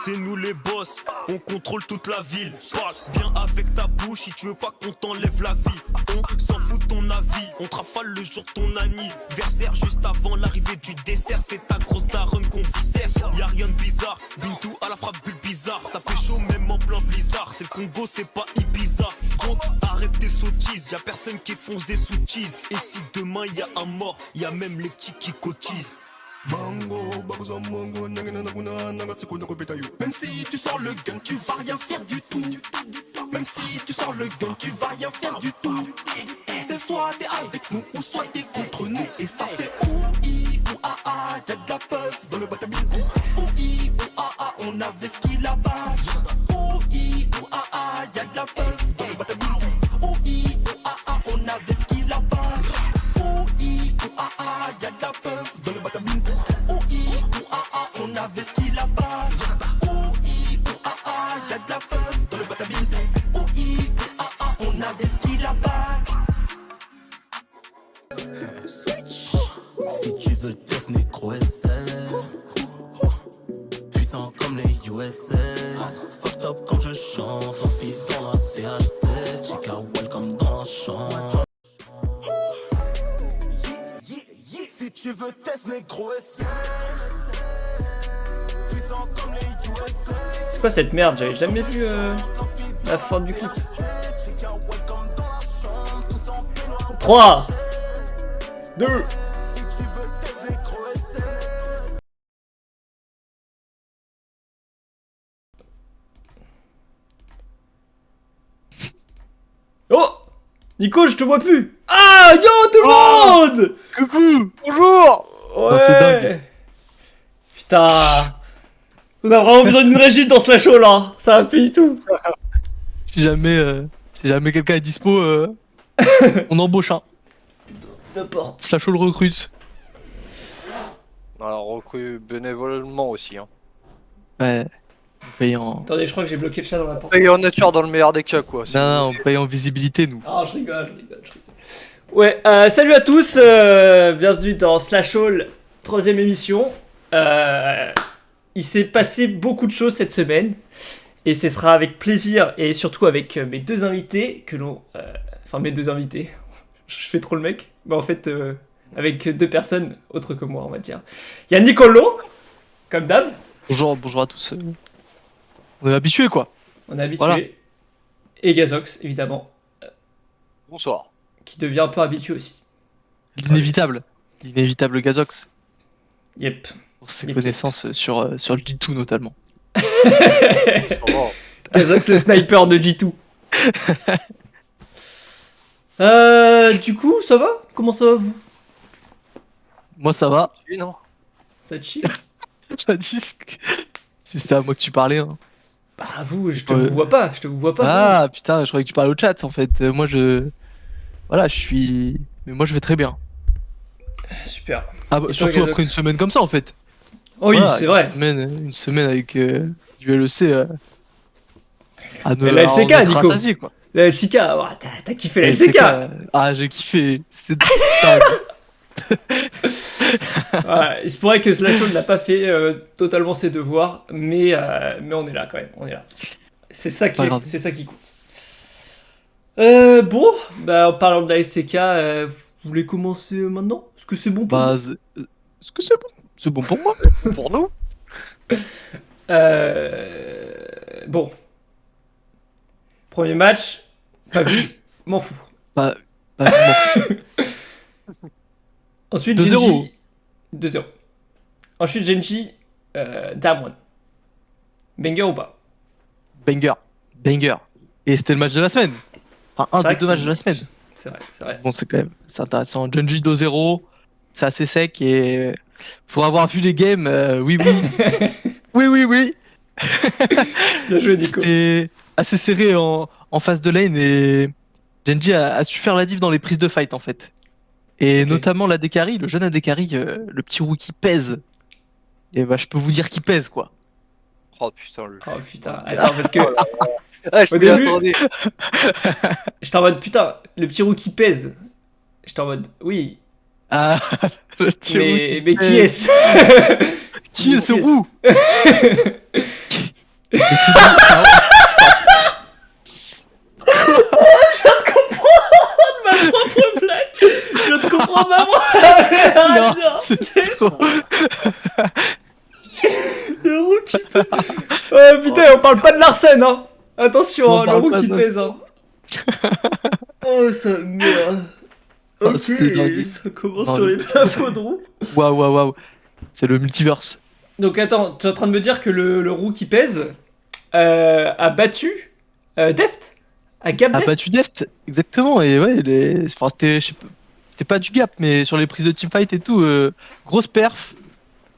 c'est nous les boss, on contrôle toute la ville. Parle bien avec ta bouche, si tu veux pas qu'on t'enlève la vie. On s'en fout de ton avis, on te rafale le jour de ton anniversaire. Juste avant l'arrivée du dessert, c'est ta grosse daronne qu'on viscère. Y'a rien de bizarre, Bintou à la frappe bulle bizarre. Ça fait chaud même en plein blizzard, c'est le Congo, c'est pas Ibiza. Compte, arrête tes sottises, y'a personne qui fonce des sous-cheese. Et si demain y'a un mort, y'a même les petits qui cotisent. Même si tu sors le gun, tu vas rien faire du tout. Même si tu sors le gun, tu vas rien faire du tout. C'est soit t'es avec nous ou soit t'es contre nous. Et ça fait OI ou AA, y'a de la puff dans le batabine. OI ou AA, on avait ce qu'il a bas. OI ou AA, y'a de la puff dans le batabine. OI ou AA, on avait ce qu'il a bas. OI ou AA, y'a de la puff dans le batabine. On avait ce qu'il a pas. OI ou AA, y'a de la puff dans le batabine. OI ou AA, on avait ce qu'il a pas. Si tu veux death négro SR, puissant comme les USA. Fucked up quand je chante, en speed dans la THC. Chica welcome dans la chambre. Si tu veux death négro SR. C'est quoi cette merde? J'avais jamais vu la fin du clip. 3 2 Oh Nico, je te vois plus. Ah, yo tout le monde. Coucou. Bonjour. Ouais. Non, c'est dingue. Putain. On a vraiment besoin d'une régie dans Slash Hall là. Ça appuie tout. Si jamais quelqu'un est dispo, on embauche un. N'importe. Slash Hall recrute. Alors, on recrute bénévolement aussi. Hein. Ouais. On paye en... Attendez, je crois que j'ai bloqué le chat dans la porte. Et en nature dans le meilleur des cas, quoi. Non, on paye en visibilité, nous. Ah, je rigole. Ouais, salut à tous. Bienvenue dans Slash Hall, 3ème émission. Il s'est passé beaucoup de choses cette semaine. Et ce sera avec plaisir et surtout avec mes deux invités que l'on... Enfin, mes deux invités. Je fais trop le mec. Mais en fait, avec deux personnes autres que moi, on va dire. Il y a Nicolo, comme d'hab. Bonjour à tous. On est habitués, quoi. On est habitué. Voilà. Et Gazox, évidemment. Bonsoir. Qui devient un peu habitué aussi. L'inévitable Gazox. Yep. Pour ses connaissances sur le G2 notamment. Gazox, le sniper de G2. Du coup, ça va? Comment ça va, vous? Moi, ça va. Oui, non. Ça te chie? Ça dit si c'était à moi que tu parlais. Hein. Bah, vous, je te vois pas. Ah, putain, je croyais que tu parlais au chat, en fait. Voilà, je suis... Mais moi, je vais très bien. Super. Ah, bah, surtout après une semaine comme ça, en fait. Oh oui, voilà, c'est vrai. Une semaine avec du LEC à ne la LCK, à en être Nico. rassasié, quoi. La LCK, oh, t'as kiffé la LCK. Ah, j'ai kiffé. C'est dingue. Ouais, il se pourrait que Slashhold n'a pas fait totalement ses devoirs, mais on est là quand même, on est là. C'est ça qui compte. Bon, bah en parlant de la LCK, vous voulez commencer maintenant? Est-ce que c'est bon pour vous? Est-ce que c'est bon? C'est bon pour moi? Pour nous? Bon. Premier match, pas vu, m'en fous. Bah, m'en fous. Ensuite, 2-0. Genji. 2-0. Ensuite, Genji, Damwon. Banger ou pas? Banger. Et c'était le match de la semaine. Enfin, un des deux matchs de la semaine. C'est vrai. Bon, c'est intéressant. Genji 2-0, c'est assez sec et pour avoir vu les games, oui. oui. Bien joué, Nico. C'était assez serré en phase de lane et Genji a su faire la diff dans les prises de fight en fait. Et notamment l'AD-Carry, le jeune AD-Carry, le petit rookie pèse. Et bah je peux vous dire qu'il pèse quoi. Oh putain, le... Oh putain, attends parce que... Ah, je Au début, attendais. j'étais en mode putain, le petit roux qui pèse. J'étais en mode oui. Ah, le petit mais qui est-ce? Qui est ce roux? Mais c'est ça- Je viens de comprendre ma propre blague. Je viens de comprendre ma Non, propre. c'est trop. Le roux qui pèse. Oh putain, on parle pas de Larsen, hein. Attention, On hein, le parle roux pas qui de pèse, hein. Oh, ça merde. Oh, Ok, c'était dingue. ça commence Non, sur les mais- plafonds de roux. Waouh. C'est le multiverse. Donc attends, tu es en train de me dire que le roux qui pèse a battu Deft a gap A Deft. battu Deft, exactement. Et ouais, enfin, c'était, je sais pas, c'était pas du gap, mais sur les prises de teamfight et tout, grosse perf.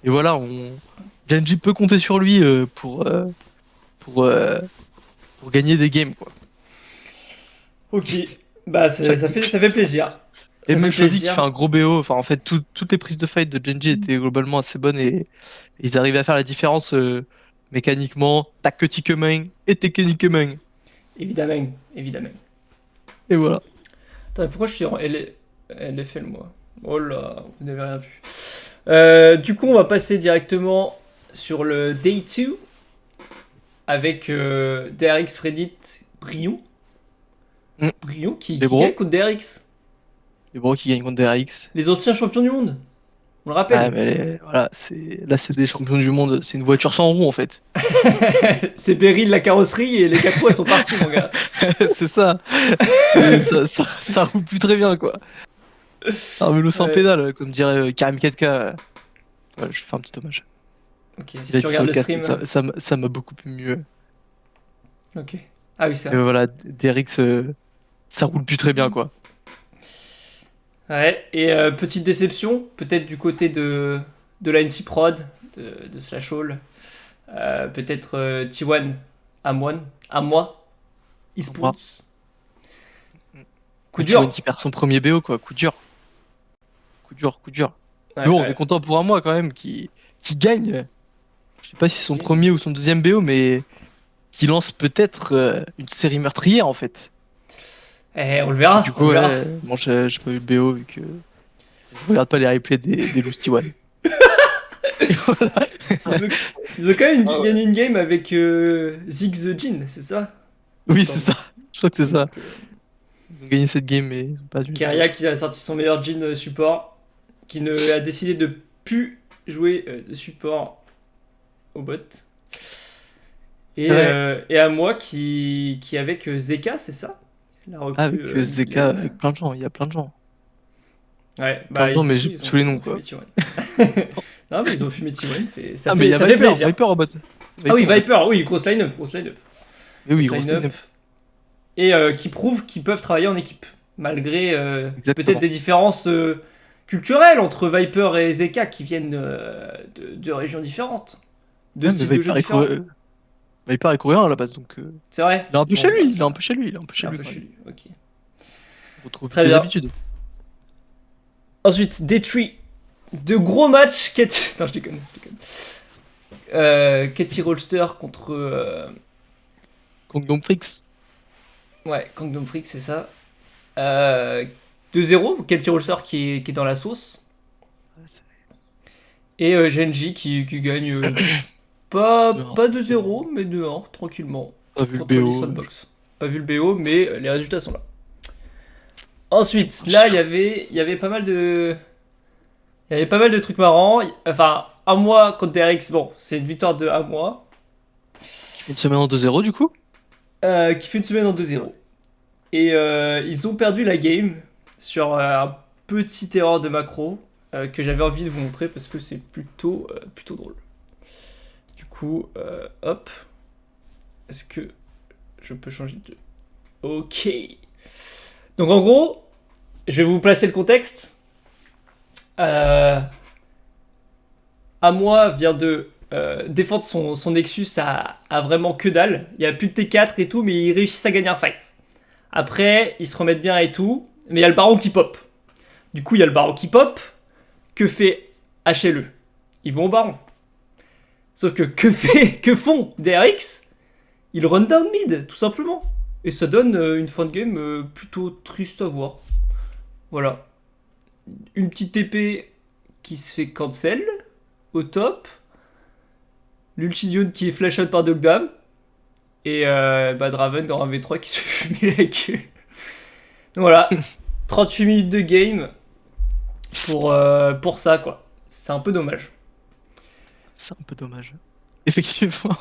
Et voilà, Genji peut compter sur lui pour, euh, pour gagner des games, quoi. Ok, bah ça fait plaisir. Et Ça même fait Chovy qui plaisir. fait un gros BO. Enfin, en fait, toutes les prises de fight de Genji étaient globalement assez bonnes et ils arrivaient à faire la différence mécaniquement, tactiquement et techniquement. Évidemment, évidemment. Et voilà. Attends, mais pourquoi je suis en LFL moi? Oh là, vous n'avez rien vu. Du coup, on va passer directement sur le Day 2 avec DRX Fredit Brion. Mm. Brion qui Les bros. gagne contre DRX. Les bros qui gagnent contre DRX. Les anciens champions du monde. On le rappelle. Ah, mais voilà, là, c'est des champions du monde. C'est une voiture sans roue, en fait. C'est Beryl la carrosserie et les 4 roues elles sont parties, mon gars. C'est ça. Ça roule plus très bien, quoi. Un vélo sans Ouais. pédale, comme dirait Karim Ketka. Voilà, je fais un petit hommage. Ok, Il si a tu dit ça regardes au le cast, stream. ça m'a beaucoup mieux. Ok. Ah oui, c'est Et vrai. voilà, DRX, ça roule plus très bien, quoi. Ouais, et petite déception, peut-être du côté de la NC Prod, de Slash Hall. Peut-être T1 à moi, eSports. Coup dur. T1 qui perd son premier BO, quoi. Coup dur. Ouais, Mais bon, on ouais. est content pour un mois quand même qui gagne. Je sais pas si c'est son premier ou son deuxième BO, mais qui lance peut-être une série meurtrière en fait. On le verra. Du on coup, le verra. ouais, bon, j'ai pas vu le BO vu que je regarde pas les replays des Loose T1. Ils ont quand même gagné une game avec Zig the Jin, c'est ça? Oui, c'est ça. Je crois que c'est ça. Donc, Ils ont gagné cette game, mais ils ont pas dû. Keria qui a sorti son meilleur Jin support, qui a décidé de plus jouer de support au bot. Et, Ouais. et à moi qui avec Zeka, c'est ça? La recrue, Avec Zeka, Glen. avec plein de gens, il y a plein de gens. Ouais, Pardon, du mais coup, j'ai ils ont- tous les noms, ils ont quoi. fumé T1. Non, mais ils ont fumé T1, ça Ah, mais il y a fait Viper, plaisir. Viper en bot. Ah oui, Viper, oui, grosse line-up. Oui, grosse grosse line-up. line-up. Et qui prouvent qu'ils peuvent travailler en équipe, malgré Exactement. peut-être des différences culturelles entre Viper et Zeka qui viennent de régions différentes, de Ouais, mais styles de jeu Viper est, différents. Viper est coréen à la base, donc C'est vrai. il est un peu Bon, chez lui, bah, il est un peu chez lui, il est un peu chez un lui. peu quand chez même. lui, ok. On retrouve Très les bien. habitudes. Ensuite, Day3. De gros matchs. Non, je déconne. Katy Rolster contre. Kong Dong Prix. Ouais, Kangdom Freak, c'est ça. 2-0. Katy Rolster qui est dans la sauce. Et Genji qui gagne pas 2-0, mais 2-1, tranquillement. Pas vu le Contre les BO. Sandbox. Pas vu le BO, mais les résultats sont là. Ensuite, là, il y avait pas mal de. Il y avait pas mal de trucs marrants. Enfin, un mois contre DRX, bon, c'est une victoire de un mois. Une semaine en 2-0 du coup. Qui fait une semaine en 2-0. Et ils ont perdu la game sur un petit erreur de macro que j'avais envie de vous montrer parce que c'est plutôt drôle. Du coup, hop. Est-ce que je peux changer de... Ok. Donc en gros, je vais vous placer le contexte. Amoi vient de défendre son Nexus à vraiment que dalle. Il n'y a plus de T4 et tout, mais ils réussissent à gagner un fight. Après, ils se remettent bien et tout, mais il y a le baron qui pop. Du coup, il y a le baron qui pop. Que fait HLE? Ils vont au baron. Sauf que font DRX? Ils run down mid, tout simplement. Et ça donne une fin de game plutôt triste à voir. Voilà. Une petite TP qui se fait cancel au top. L'ultidiode qui est flash out par Dogdam. Et Draven dans un V3 qui se fait fumer la queue. Voilà, 38 minutes de game pour ça, quoi. C'est un peu dommage. C'est un peu dommage. Effectivement.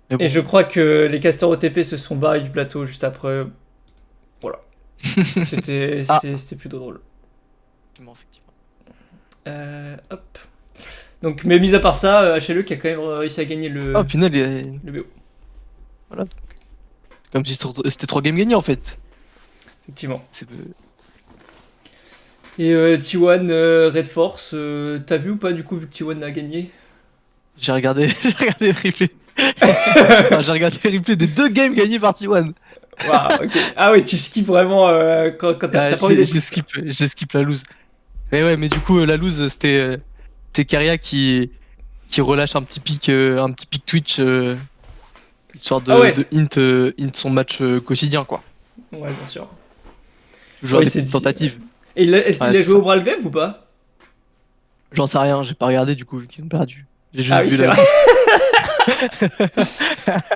Mais bon. Et je crois que les casteurs OTP se sont barrés du plateau juste après. Voilà. C'était plutôt drôle. Effectivement. Hop. Donc, mais mis à part ça, HLE qui a quand même réussi à gagner le Au final, le BO. voilà. Comme si c'était 3 games gagnés en fait. Effectivement. C'est- Et T1 Red Force, t'as vu ou pas du coup vu que T1 a gagné? J'ai regardé, j'ai regardé le replay. Enfin, j'ai regardé le replay des 2 games gagnés par T1. Waouh, ok. Ah ouais, tu skips vraiment quand t'as Ah, pas envie j'ai skip la lose. Mais ouais, mais du coup la lose c'est Keria qui relâche un petit pic Twitch histoire de, Ah ouais. de hint son match quotidien quoi. Ouais, bien sûr. Toujours Ouais, des c'est petites dit. tentatives. Et est-ce qu'il Ouais, a c'est joué ça. au Brawl Glaive ou pas? J'en sais rien, j'ai pas regardé du coup vu qu'ils ont perdu. J'ai juste Ah oui, vu c'est la vrai.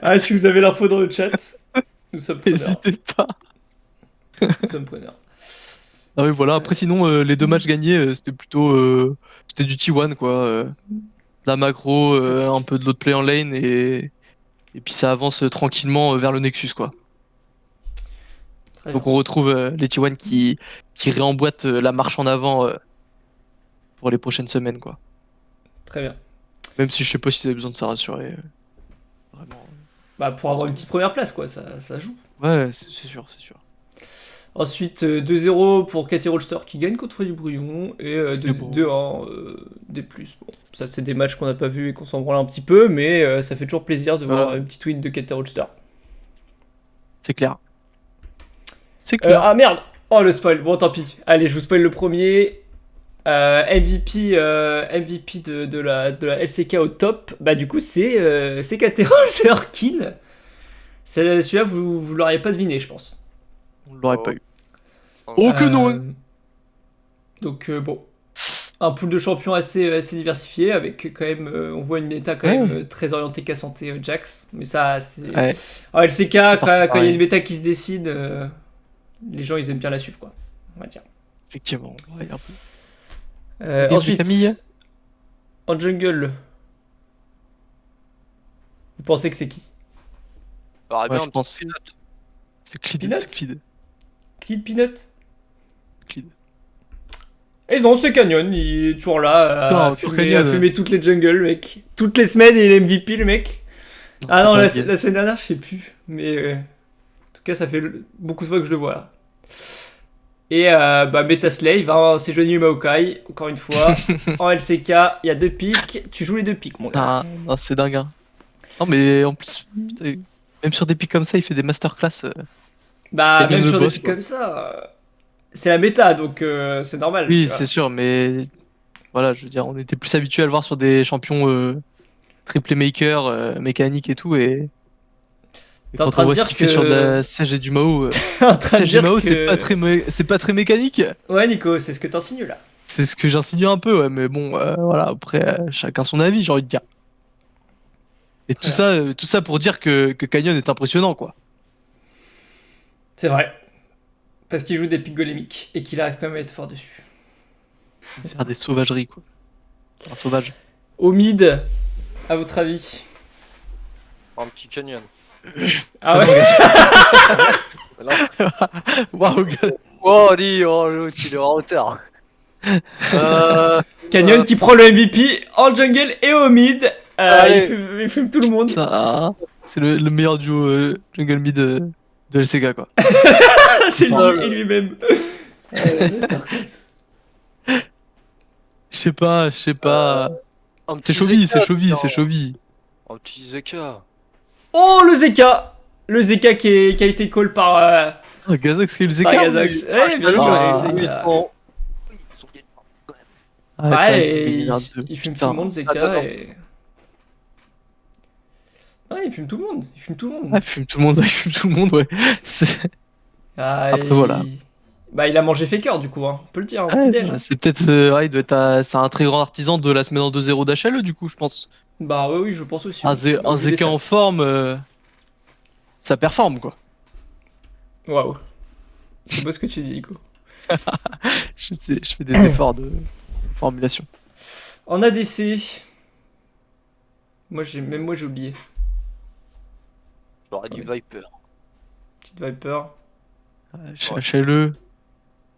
Ah, si vous avez l'info dans le chat, nous sommes preneurs. N'hésitez pas. Nous sommes preneurs. Ah oui voilà, après sinon les 2 matchs gagnés c'était plutôt c'était du T1 quoi. De la macro, Classique. un peu de l'autre play en lane et puis ça avance tranquillement vers le Nexus quoi. Très Donc bien. on retrouve les T1 qui réemboîtent la marche en avant pour les prochaines semaines quoi. Très bien. Même si je sais pas si vous avez besoin de ça rassurer. Vraiment. Bah, pour avoir une petite première place, quoi, ça joue. Ouais, c'est sûr, c'est sûr. Ensuite, 2-0 pour Katy Rolster qui gagne contre du Brouillon. Et C'est beau. 2-1 des plus. Bon, ça, c'est des matchs qu'on n'a pas vus et qu'on s'en branle un petit peu, mais ça fait toujours plaisir de voir Voilà. une petite win de Katy Rolster. C'est clair. C'est clair. Ah merde! Oh, le spoil. Bon, tant pis. Allez, je vous spoil le premier. MVP de la LCK au top. Bah, du coup, c'est Katy Rolster Kin. Celui-là, vous l'auriez pas deviné, je pense. On l'aurait Oh. pas eu. Oh que non! Euh, Donc bon, un pool de champions assez diversifié avec quand même, on voit une méta quand même très orientée qu'à santé Jax, mais ça c'est... Ouais. En LCK, parti quand il y a pareil. une méta qui se décide, les gens ils aiment bien la suivre quoi, on va dire. Effectivement. Ouais, un peu. Et Ensuite, Camille en jungle, vous pensez que c'est qui? Ça aurait Ouais, bien je pense que c'est Clid. Peanut C'est Clid. Clid Peanut? Clid. Et non, c'est Canyon, il est toujours là, à Putain, fumer, Canyon. à fumer toutes les jungles, mec. Toutes les semaines, il est MVP, le mec. Ah non, c'est la semaine dernière, je sais plus. Mais en tout cas, ça fait beaucoup de fois que je le vois là. Et Metaslave, hein, c'est joigné Maokai, encore une fois. En LCK, il y a 2 pics. Tu joues les 2 pics, mon gars. Ah, non, c'est dingue. Hein. Non, mais en plus, putain, même sur des pics comme ça, il fait des masterclass. Bah, Canyon même le sur des boss, pics quoi. comme ça, c'est la méta, donc c'est normal. Oui, tu vois. c'est sûr, mais voilà, je veux dire, on était plus habitué à le voir sur des champions triple maker, mécanique et tout, et T'es en quand train on de voit ce dire qu'il fait que- sur de la Sage et du Mao, T'es en train de Sage et dire Mao, que- c'est pas très mécanique. Ouais, Nico, c'est ce que t'insinues là. C'est ce que j'insinue un peu, ouais, mais bon, voilà, après, chacun son avis, j'ai envie de dire. Et tout ça pour dire que Canyon est impressionnant, quoi. C'est vrai. Parce qu'il joue des pics golémiques et qu'il arrive quand même à être fort dessus. Faire des sauvageries, quoi. C'est un sauvage. Au mid, à votre avis? un petit canyon. Ah ouais? Non. Waouh, gars. Oh, dis, oh, l'autre, il est en retard. Canyon qui prend le MVP en jungle et au mid. Allez. Il fume tout le monde. Ça, c'est le meilleur duo jungle mid de LCK, quoi. C'est lui Oh là. et lui-même. Je sais pas. Un C'est petit Chovy, Zeka, c'est Chovy, putain. c'est Chovy. Un petit Zeka. Oh, le Zeka! Le Zeka qui a été call par Oh, Gazox qui est le par ZK. Gazox. Ah, Ouais, je bien te joué, jure, Ah. le ils Zeka. sont- Ah, Ouais, c'est vrai et qu'il est un peu- il fume tout putain. le monde, Zeka. Attends. Et... Ouais, il fume tout le monde. Il fume tout le monde. Ah, il fume tout le monde, ouais. C'est Ah, Après, et- voilà. Bah, il a mangé Faker du coup, hein. On peut le dire, un ouais, petit déj. c'est peut-être. Ouais, il doit être. C'est un très grand artisan de la semaine en 2-0 d'HL, du coup, je pense. Bah, ouais, oui, je pense aussi. Un Il a ZK ça. en forme. ça performe quoi. Waouh. C'est beau ce que tu dis, Nico. Je fais des efforts de formulation. En ADC, même moi j'ai oublié. J'aurais dit Viper. Petite Viper. HLE.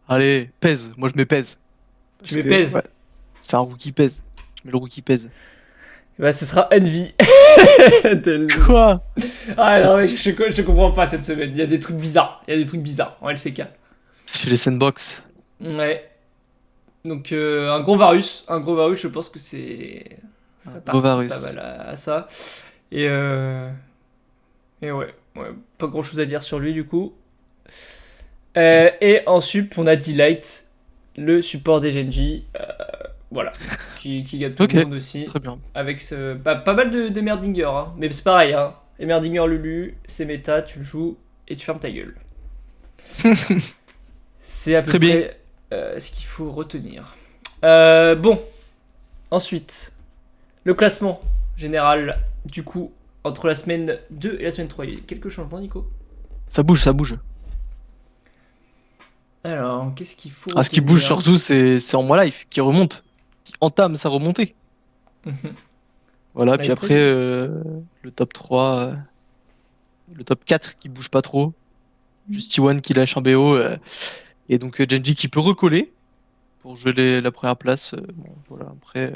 Allez, pèse. Moi je mets pèse. Tu mets pèse. Ouais, c'est un rookie pèse. Je mets le rookie pèse. Bah ce sera Envy. Quoi? Ah non mec, je comprends pas cette semaine. Il y a des trucs bizarres. En LCK. Chez les sandbox. Ouais. Donc un gros Varus. Je pense que c'est... Ça gros participe Varus. pas mal à ça. Et ouais, pas grand chose à dire sur lui du coup. Et en sup, on a Delight, le support des Genji. Voilà. Qui gagne tout Ok. le monde aussi. Très bien. Avec pas mal de Merdinger. Hein. Mais c'est pareil. Hein. Et Merdinger Lulu, c'est méta, tu le joues et tu fermes ta gueule. C'est à peu Très bien. près ce qu'il faut retenir. Bon. Ensuite, le classement général, du coup, entre la semaine 2 et la semaine 3. Il y a quelques changements, Nico? Ça bouge, ça bouge. Alors, qu'est-ce qu'il faut Ah, ce qui retenir? bouge surtout, c'est en moi life qui remonte, qui entame sa remontée. Mhm. Voilà, Ouais, puis après, le top 3, le top 4 qui bouge pas trop. Juste T1 qui lâche un BO. Et donc Genji qui peut recoller pour jouer la première place. Bon, voilà, après,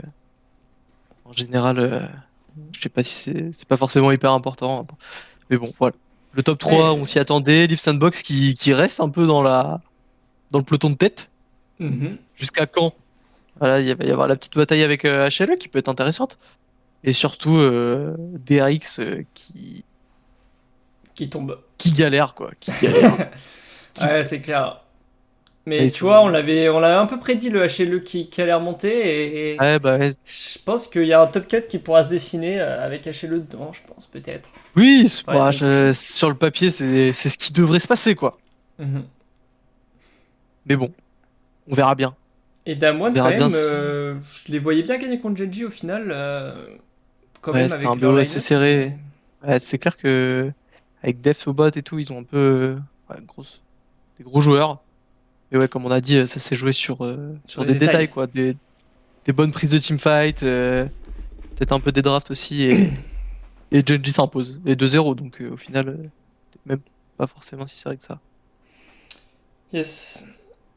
en général, je sais pas si c'est pas forcément hyper important. Mais bon, voilà. Le top 3, Ouais. on s'y attendait. Leaf Sandbox qui reste un peu dans le peloton de tête. Mhm. Jusqu'à quand? Voilà, il va y avoir la petite bataille avec HLE qui peut être intéressante. Et surtout DRX Qui tombe. qui galère, quoi. Qui galère. Ouais, c'est clair. Mais Et tu c'est- vois, on l'avait un peu prédit le HLE qui allait remonter et Ouais, bah, ouais. je pense qu'il y a un top 4 qui pourra se dessiner avec HLE dedans, je pense, peut-être. Oui, Ouais, bah, c'est une sur le papier, c'est ce qui devrait se passer, quoi. Mhm. Mais bon, on verra bien. Et Damwon, On verra quand bien même, si- je les voyais bien gagner contre Genji au final, quand Ouais, même c'était avec un leur BO line-up. assez serré. Ouais, c'est clair que avec Def au bot et tout, ils ont un peu ouais, des gros joueurs. Et ouais, comme on a dit, ça s'est joué sur les des détails. détails, quoi. Des bonnes prises de teamfight, peut-être un peu des drafts aussi. Et Genji s'impose. Et 2-0, donc au final, même pas forcément si serré que ça. Yes.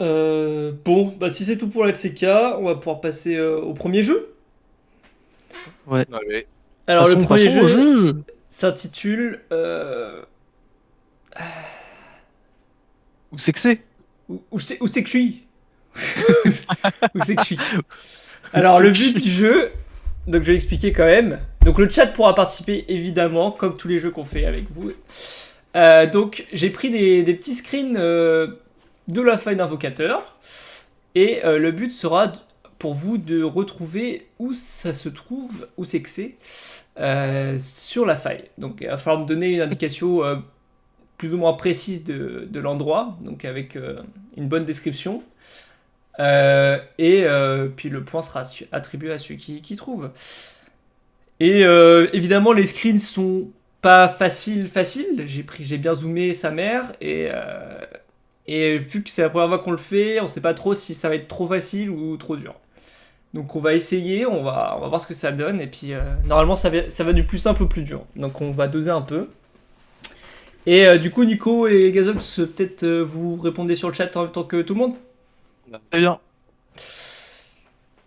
Bon, bah si c'est tout pour la LCK, on va pouvoir passer au premier jeu. Allez. Alors le premier Passons au jeu. s'intitule Où c'est que c'est? où c'est que je suis. Où c'est que je suis. Alors c'est le que je but suis. du jeu, donc je vais expliquer quand même. Donc le chat pourra participer évidemment, comme tous les jeux qu'on fait avec vous. Donc j'ai pris des petits screens de la faille d'invocateur. Et le but sera pour vous de retrouver où ça se trouve, où c'est que c'est, sur la faille. Donc il va falloir me donner une indication plus ou moins précise de l'endroit, donc avec une bonne description. Et puis le point sera attribué à celui qui trouve. Et évidemment, les screens sont pas faciles. J'ai bien zoomé sa mère et vu que c'est la première fois qu'on le fait, on sait pas trop si ça va être trop facile ou trop dur. Donc on va essayer, on va voir ce que ça donne et puis normalement ça va du plus simple au plus dur. Donc on va doser un peu. Et du coup Nico et Gazox, peut-être vous répondez sur le chat en même temps que tout le monde. Très bien.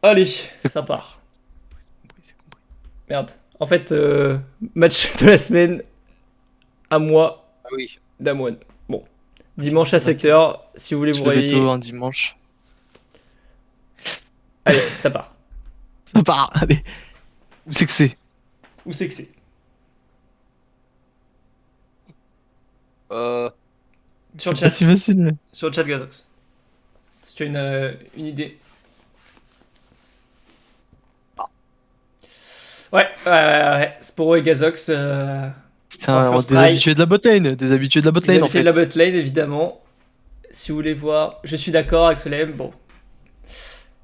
Allez, C'est ça part. C'est compris. Merde. En fait, match de la semaine à moi, Ah oui. Damwon. Bon. Dimanche à 7h, si vous voulez vous Je levais réveiller. tôt un dimanche. Allez, ça part. Ça part, allez. Où c'est que c'est? Où c'est que c'est? Sur le C'est chat. pas si facile. Sur le chat Gazox. Si tu as une idée. Ouais. Sporo et Gazox. Putain, first des try. habitués de la botlane. Des habitués de la botlane en Habitués fait. de la botlane, évidemment. Si vous voulez voir, je suis d'accord avec Solem. Bon,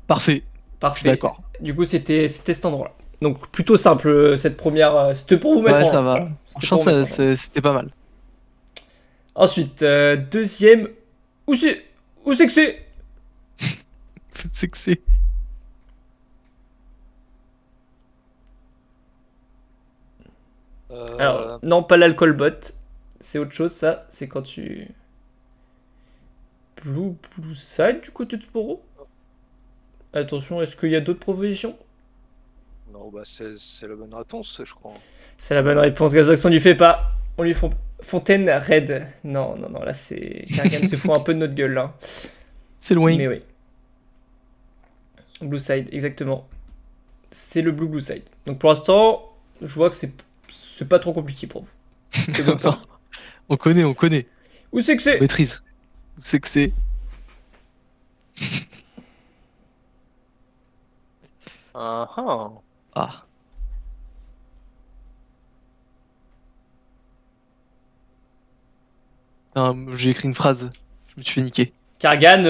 Parfait. Je parfait. suis d'accord. Du coup, c'était cet endroit-là. Donc, plutôt simple, cette première. C'était pour vous mettre Ouais, en ça va. voilà. C'était Franchement, pour vous mettre en c'était pas mal. Ensuite, deuxième. Où c'est que c'est? C'est que c'est. Alors, non, pas l'alcool bot. C'est autre chose, ça. C'est quand tu. Blue Side du côté de Sporo. Attention, est-ce qu'il y a d'autres propositions? Non, bah c'est la bonne réponse, je crois. C'est la bonne réponse. Gazox, on lui fait pas. On lui font Fontaine Red. Non, non, non, là c'est. Kargan se fout un peu de notre gueule là. C'est loin. Mais oui. Blue Side, exactement. C'est le Blue Side. Donc pour l'instant, je vois que c'est pas trop compliqué pour vous. C'est bon pour vous. On connaît. Où c'est que c'est? On maîtrise. Où c'est que c'est? Ah ah. Ah. J'ai écrit une phrase. Je me suis fait niquer. Kargan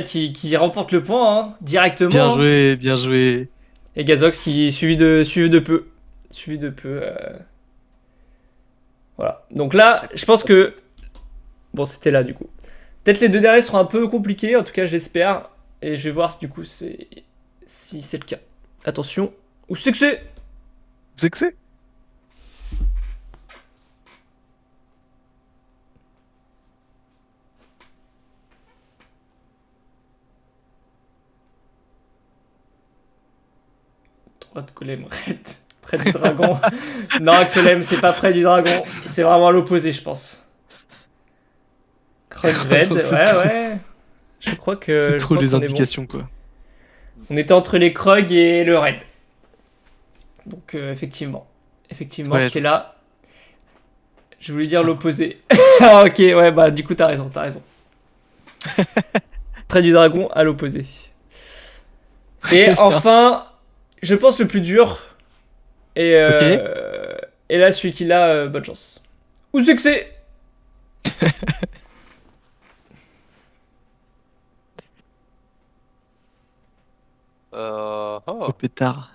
qui remporte le point hein, directement. Bien hein. joué, bien joué. Et Gazox qui est suivi de peu. Voilà. Donc là, je pense que. Bon, c'était là du coup. Peut-être les deux derniers seront un peu compliqués, en tout cas j'espère. Et je vais voir si du coup si c'est le cas. Attention. Où c'est que c'est? Où c'est que c'est? Droite Golem Red. Près du dragon. Non, Axelem, c'est pas près du dragon. C'est vraiment à l'opposé, je pense. Krog Red, C'est ouais, trop- ouais. Je crois que. C'est trop les qu'on est bon. indications, quoi. On était entre les Krog et le Red. Donc, effectivement. Effectivement, Ouais, j'étais là. Je voulais dire l'opposé. Ah, ok, ouais, bah, du coup, t'as raison. Près du dragon, à l'opposé. Et enfin, je pense le plus dur. Et là, celui qui l'a, bonne chance. Où c'est que c'est? Ah Oh pétard.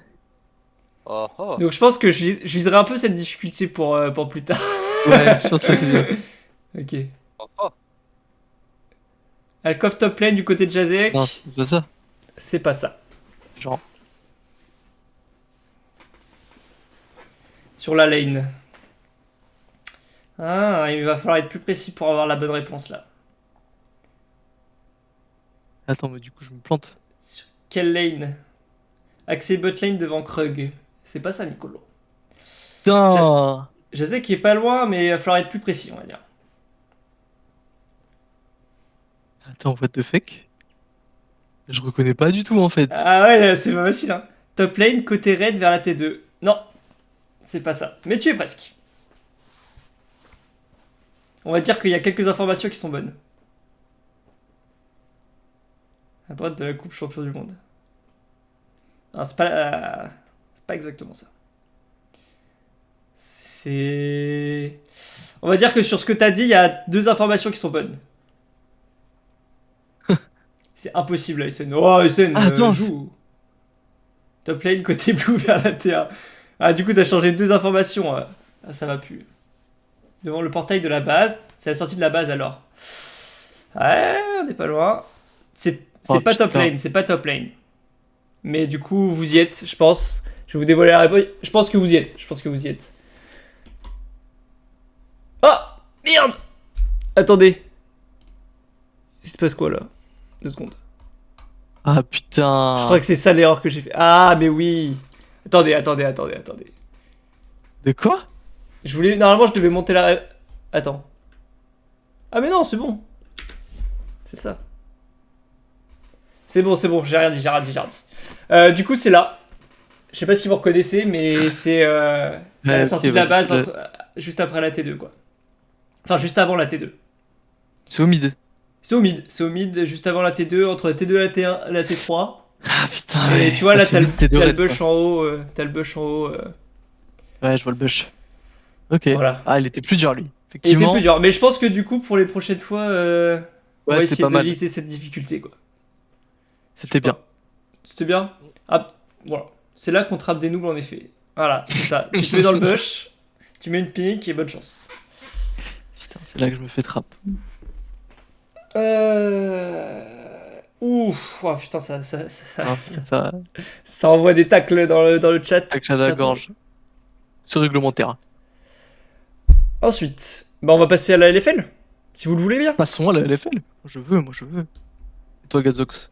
ah. Donc je pense que je viserai un peu cette difficulté pour plus tard. Ouais, je pense que ça c'est bien. Ok. Ah ah. Alcove top lane du côté de Jazek. Non, c'est pas ça. C'est pas ça. Genre. Sur la lane. Ah, il va falloir être plus précis pour avoir la bonne réponse là. Attends, mais du coup, je me plante. Sur quelle lane? Accès bot lane devant Krug. C'est pas ça, Nicolo. Putain. Jazek est pas loin, mais il va falloir être plus précis, on va dire. Attends, what the fuck? Je reconnais pas du tout en fait. Ah ouais, c'est pas facile, hein. Top lane, côté raid vers la T2. Non, c'est pas ça. Mais tu es presque. On va dire qu'il y a quelques informations qui sont bonnes. À droite de la coupe champion du monde. Non, c'est pas exactement ça. C'est... On va dire que sur ce que t'as dit, il y a deux informations qui sont bonnes. C'est impossible, Aysen. Oh, Aysen, Attends, joue. Top lane, côté blue vers la T1. Ah, du coup, t'as changé deux informations. Ah, ça va plus. Devant le portail de la base. C'est la sortie de la base, alors. Ouais, on n'est pas loin. C'est Oh, pas top putain. lane, c'est pas top lane. Mais du coup, vous y êtes, je pense. Je vais vous dévoiler la réponse. Je pense que vous y êtes. Ah, merde. Attendez. Il se passe quoi, là? 2 secondes. Ah putain. Je crois que c'est ça l'erreur que j'ai fait. Ah, mais oui. Attendez. De quoi? Normalement, je devais monter la... Attends. Ah, mais non, c'est bon. C'est ça. C'est bon, j'ai rien dit. Du coup, c'est là. Je sais pas si vous reconnaissez, mais c'est la Ouais, sortie ok, de la vas-y, base juste après la T2, quoi. Enfin, juste avant la T2. C'est au mid. C'est au mid, juste avant la T2, entre la T2 et la T1, la T3. Ah putain. Et ouais. tu vois, Ah, là, c'est t'as mid, t'es de le raid, bush quoi. en haut. Ouais, je vois le bush. Ok. Voilà. Ah, il était plus dur lui. Il était Effectivement. plus dur. Mais je pense que du coup, pour les prochaines fois, on va Ouais, c'est essayer pas de mal. viser cette difficulté, quoi. C'était bien. C'était bien. Ah, voilà. C'est là qu'on trappe des noobs, en effet. Voilà, c'est ça. Tu te mets dans le bush, tu mets une pink et bonne chance. Putain, c'est là que je me fais trap. Ouf, oh, putain, Ah, c'est ça, ça envoie des tacles dans le chat. avec la gorge. C'est réglementaire. Ensuite, on va passer à la LFL, si vous le voulez bien. Passons à la LFL. Moi je veux. Et toi, Gazox?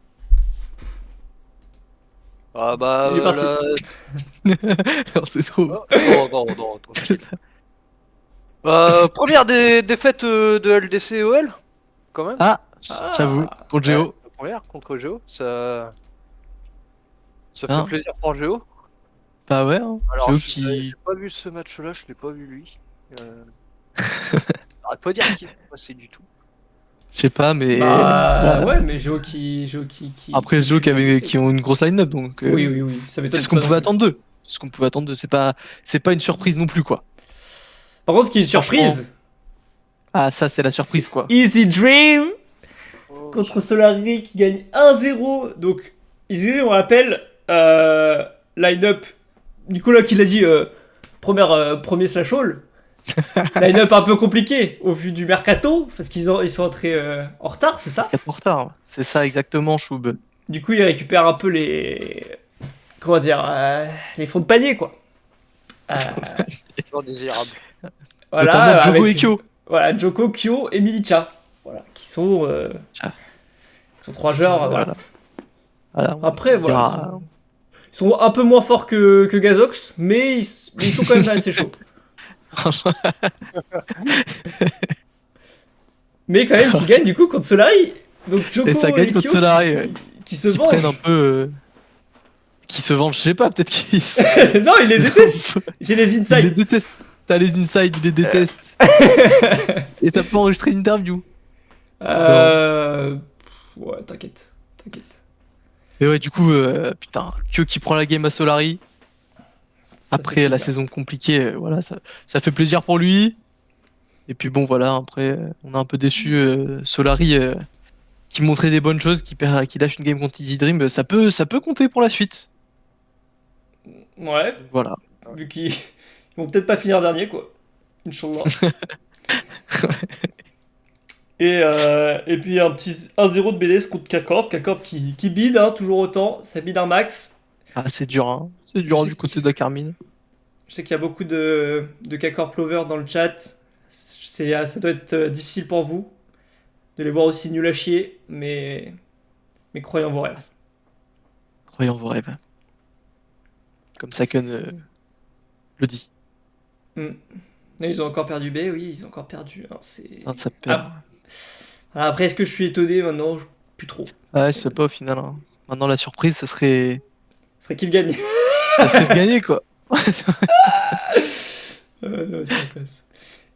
Ah bah. Il est parti. Non, c'est trop. Non, t'inquiète. Première défaite de LDC OL, quand même. Ah, Ah. j'avoue, contre Géo. La première contre Géo, ça Ah. fait plaisir pour Géo. Bah ouais, hein. Alors, Géo j'ai pas vu ce match-là, je l'ai pas vu lui. J'arrête pas de dire qu'il est pas passé du tout. Je sais pas, mais. Bah, bon. ouais, mais Géo qui. Après, Géo qui ont une grosse line-up, donc. Oui, ça m'étonne. C'est ce qu'on pouvait attendre d'eux. C'est ce qu'on pouvait attendre d'eux. C'est pas une surprise non plus, quoi. Par contre, ce qui est une surprise. Ah, ça, c'est la surprise, quoi. Easy Dream Oh, contre Solari qui gagne 1-0. Donc, Easy Dream, on rappelle, line-up. Nicolas qui l'a dit, premier slash all. Line-up un peu compliqué au vu du mercato, parce qu'ils sont entrés en retard, c'est ça? 4 en retard. C'est ça, exactement, Choub. Du coup, ils récupèrent un peu les. Comment dire? Les fonds de panier, quoi. toujours désirable. Voilà, Notamment Jogo avec- et Kyo. Voilà, Joko, Kyo et Milicha. Voilà, qui sont. Qui sont 3 joueurs. Voilà. Voilà. Après, On voilà. dira- Ils sont un peu moins forts que Gazox, mais ils sont quand même assez chauds. Franchement, Mais quand même, qui gagnent du coup contre Solari. Donc Joko et ça gagne contre Kyo Solari. qui se Qui prennent un vengent. peu. Qui se vendent, je sais pas, peut-être qu'ils. Non, ils les détestent. J'ai les Il les insights. déteste. T'as les insides, il les déteste. Et t'as pas enregistré l'interview. Ouais, t'inquiète. Et ouais, du coup, putain, Kyo qui prend la game à Solari. Ça Après fait la plaisir. saison compliquée, voilà, ça fait plaisir pour lui. Et puis bon, voilà, après, on a un peu déçu Solari qui montrait des bonnes choses, qui lâche une game contre Easy Dream. Ça peut compter pour la suite. Ouais, Donc voilà. vu qu'ils vont peut-être pas finir dernier, quoi. Inch'Allah. Et puis un petit 1-0 de BDS contre K-Corp. K-Corp qui bide, hein, toujours autant. Ça bide un max. Ah, c'est dur, hein. C'est dur du côté d'Akarmin. Je sais qu'il y a beaucoup de K-Corp lovers dans le chat. Ça doit être difficile pour vous de les voir aussi nuls à chier, mais croyez en vos rêves. Croyons vos rêves. Comme Saken le dit. Là, ils ont encore perdu B, oui, ils ont encore perdu. Hein, Ah, ça perd. Alors après, est-ce que je suis étonné maintenant? Plus trop. Ouais, je sais pas au final, hein. Maintenant, la surprise, ça serait Ce serait qui le gagne. de gagner, quoi. Ça passe.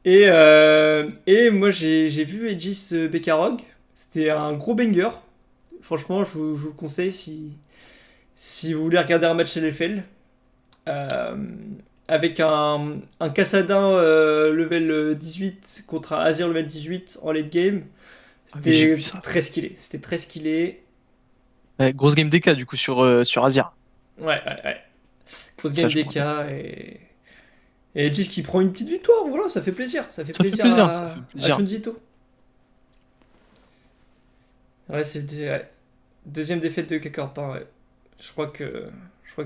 Et moi j'ai vu Aegis Bekarog, c'était un gros banger. Franchement, je vous le conseille si vous voulez regarder un match LFL. Avec un Kassadin level 18 contre un Azir level 18 en late game. Ah oui, j'ai C'était vu ça. très skillé. C'était très skillé. Ouais, grosse game DK du coup sur Azir. Ouais. Grosse Ça, game je DK et Aegis qui prend une petite victoire. Voilà, ça fait plaisir. Ça fait Ça fait plaisir, plaisir, à, ça fait plaisir. à Shunzito. Ouais, ouais. Deuxième défaite de Kakorpin, ouais. Je crois que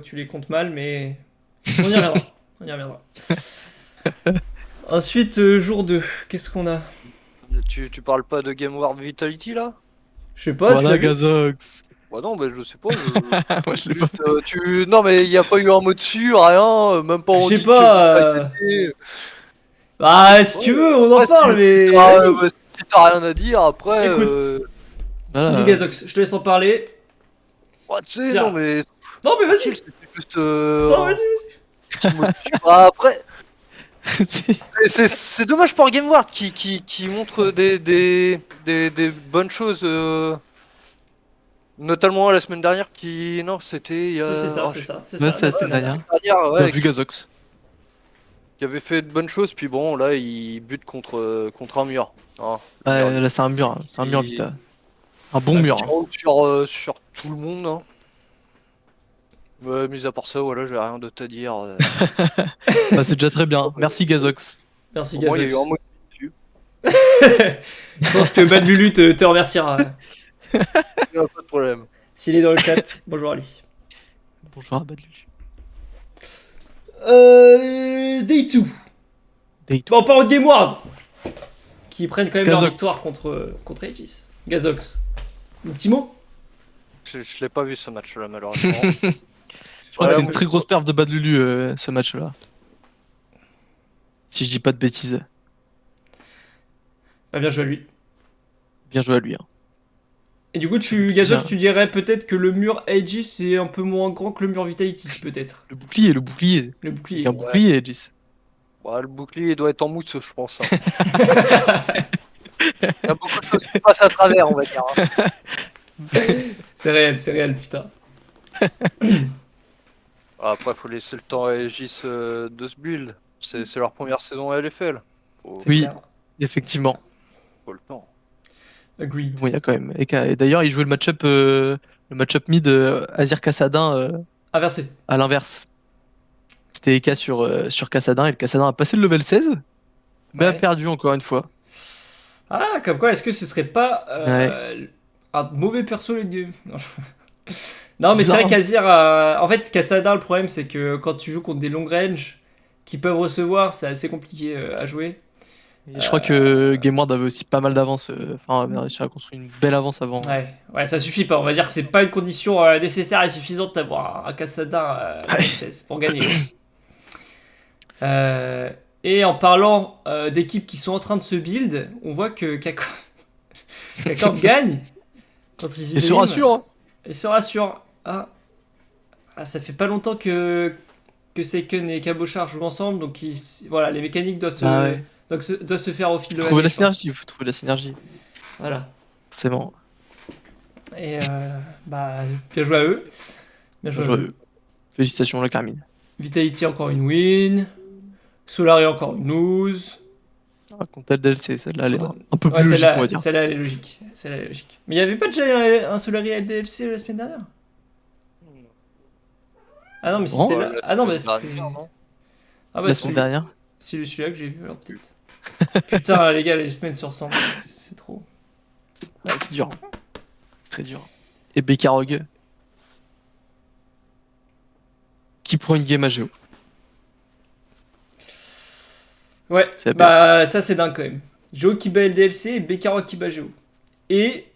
tu les comptes mal, mais on y reviendra. On y reviendra. Ensuite, jour 2, qu'est-ce qu'on a? Tu parles pas de Game War Vitality là? Je sais pas, tu Voilà l'as vu? Gazox. Bah non, bah je sais pas. Moi je l'ai pas. Non mais il y a pas eu un mot dessus, rien, même pas. Je on sais dit pas. que- Bah, si tu veux, on en Ouais, parle, mais. Si Vas-y, si t'as rien à dire après. Écoute. Voilà. Vas-y, Gazox, je te laisse en parler. Ouais, tu sais, Tiens. non mais. Non, mais vas-y. C'était juste. Non, vas-y. Bah, après, C'est- c'est dommage pour Game Ward qui montre des bonnes choses. Notamment la semaine dernière qui. Non, c'était. Si, c'est ça, oh, c'est ça. C'est Ouais, ça. c'est la semaine dernière. dernière, Bien ouais, vu Gazox. qui avait fait de bonnes choses, puis bon, là, il bute contre un mur. Hein. Ouais, là c'est un mur, hein. C'est un mur Il- Vita. Un bon mur. hein. Sur tout le monde. Hein. Ouais, mis à part ça, voilà, j'ai rien d'autre à dire. Bah, c'est déjà très bien. Merci Gazox. Merci, Au moins, il y a eu un Gazox. mot dessus. Je pense que Bad Lulu te remerciera Y a pas de problème. s'il est dans le chat. Bonjour à lui. Bonjour à Bad Lulu. Day 2. Day Bon, on parle de Game World qui prennent quand même leur Gazox. victoire contre Aegis. Gazox. Un petit mot. Je l'ai pas vu ce match-là, malheureusement. Je crois que c'est une Ouais, très grosse perf de Bad Lulu ce match-là. Si je dis pas de bêtises. Bah, bien joué à lui. Bien joué à lui. Hein. Et du coup, Gazox, tu dirais peut-être que le mur Aegis est un peu moins grand que le mur Vitality, peut-être. Le bouclier. Le bouclier. Il y a un bouclier, Aegis. Ouais, le bouclier il doit être en mousse, je pense. Hein. Il y a beaucoup de choses qui passent à travers, on va dire. Hein. C'est réel, putain. Après, faut laisser le temps à Aegis de se build. C'est leur première saison à LFL. C'est Oui. clair. Effectivement. Faut le temps. Agreed. Bon, il y a quand même. Et d'ailleurs, il jouait le match-up mid Azir Kassadin Inversé. à l'inverse. C'était Eka sur Kassadin et le Kassadin a passé le level 16, mais a Ouais. perdu encore une fois. Ah, comme quoi, est-ce que ce serait pas un mauvais perso le game? Non, non, mais c'est vrai Bizarre. qu'Azir, en fait, Kassadin, le problème, c'est que quand tu joues contre des long range qui peuvent recevoir, c'est assez compliqué à jouer. Et je crois que GameWard avait aussi pas mal d'avance. Enfin, avait réussi à construire une belle avance avant. Ouais, ça suffit pas. On va dire que c'est pas une condition nécessaire et suffisante d'avoir un Kassadin Ouais. 16 pour gagner. Et en parlant d'équipes qui sont en train de se build, on voit que Kakor gagne contre Easy Et se Dream. rassure. Hein. Et se rassure. Ah, ça fait pas longtemps que Seiken et Cabochard jouent ensemble, donc voilà, les mécaniques doivent se, Ah ouais. doivent se faire au fil de Trouver l'année, la je pense. synergie, il faut trouver la synergie. Voilà. C'est bon. Et bah, bien joué à eux. Bien joué à eux. Félicitations, la Carmine. Vitality encore une win. Solari encore une lose. Ah, contre elle DLC, celle-là, elle est Ouais, un peu plus logique, celle-là, on va dire. celle-là, elle est logique. Celle-là, elle est logique. Mais il n'y avait pas déjà un Solari LDLC la semaine dernière? Ah non, mais Bon, c'était là. Ah non, mais c'était. non Ah bah, La semaine dernière. c'est celui-là que j'ai vu, alors peut-être. Putain, les gars, les semaines se ressemblent. C'est trop. Ouais, c'est dur. C'est très dur. Et Bekarog. Qui prend une game à Géo. Ouais, C'est bah ça c'est dingue quand même. Joe qui bat LDLC et Bekarok qui bat Géo. Et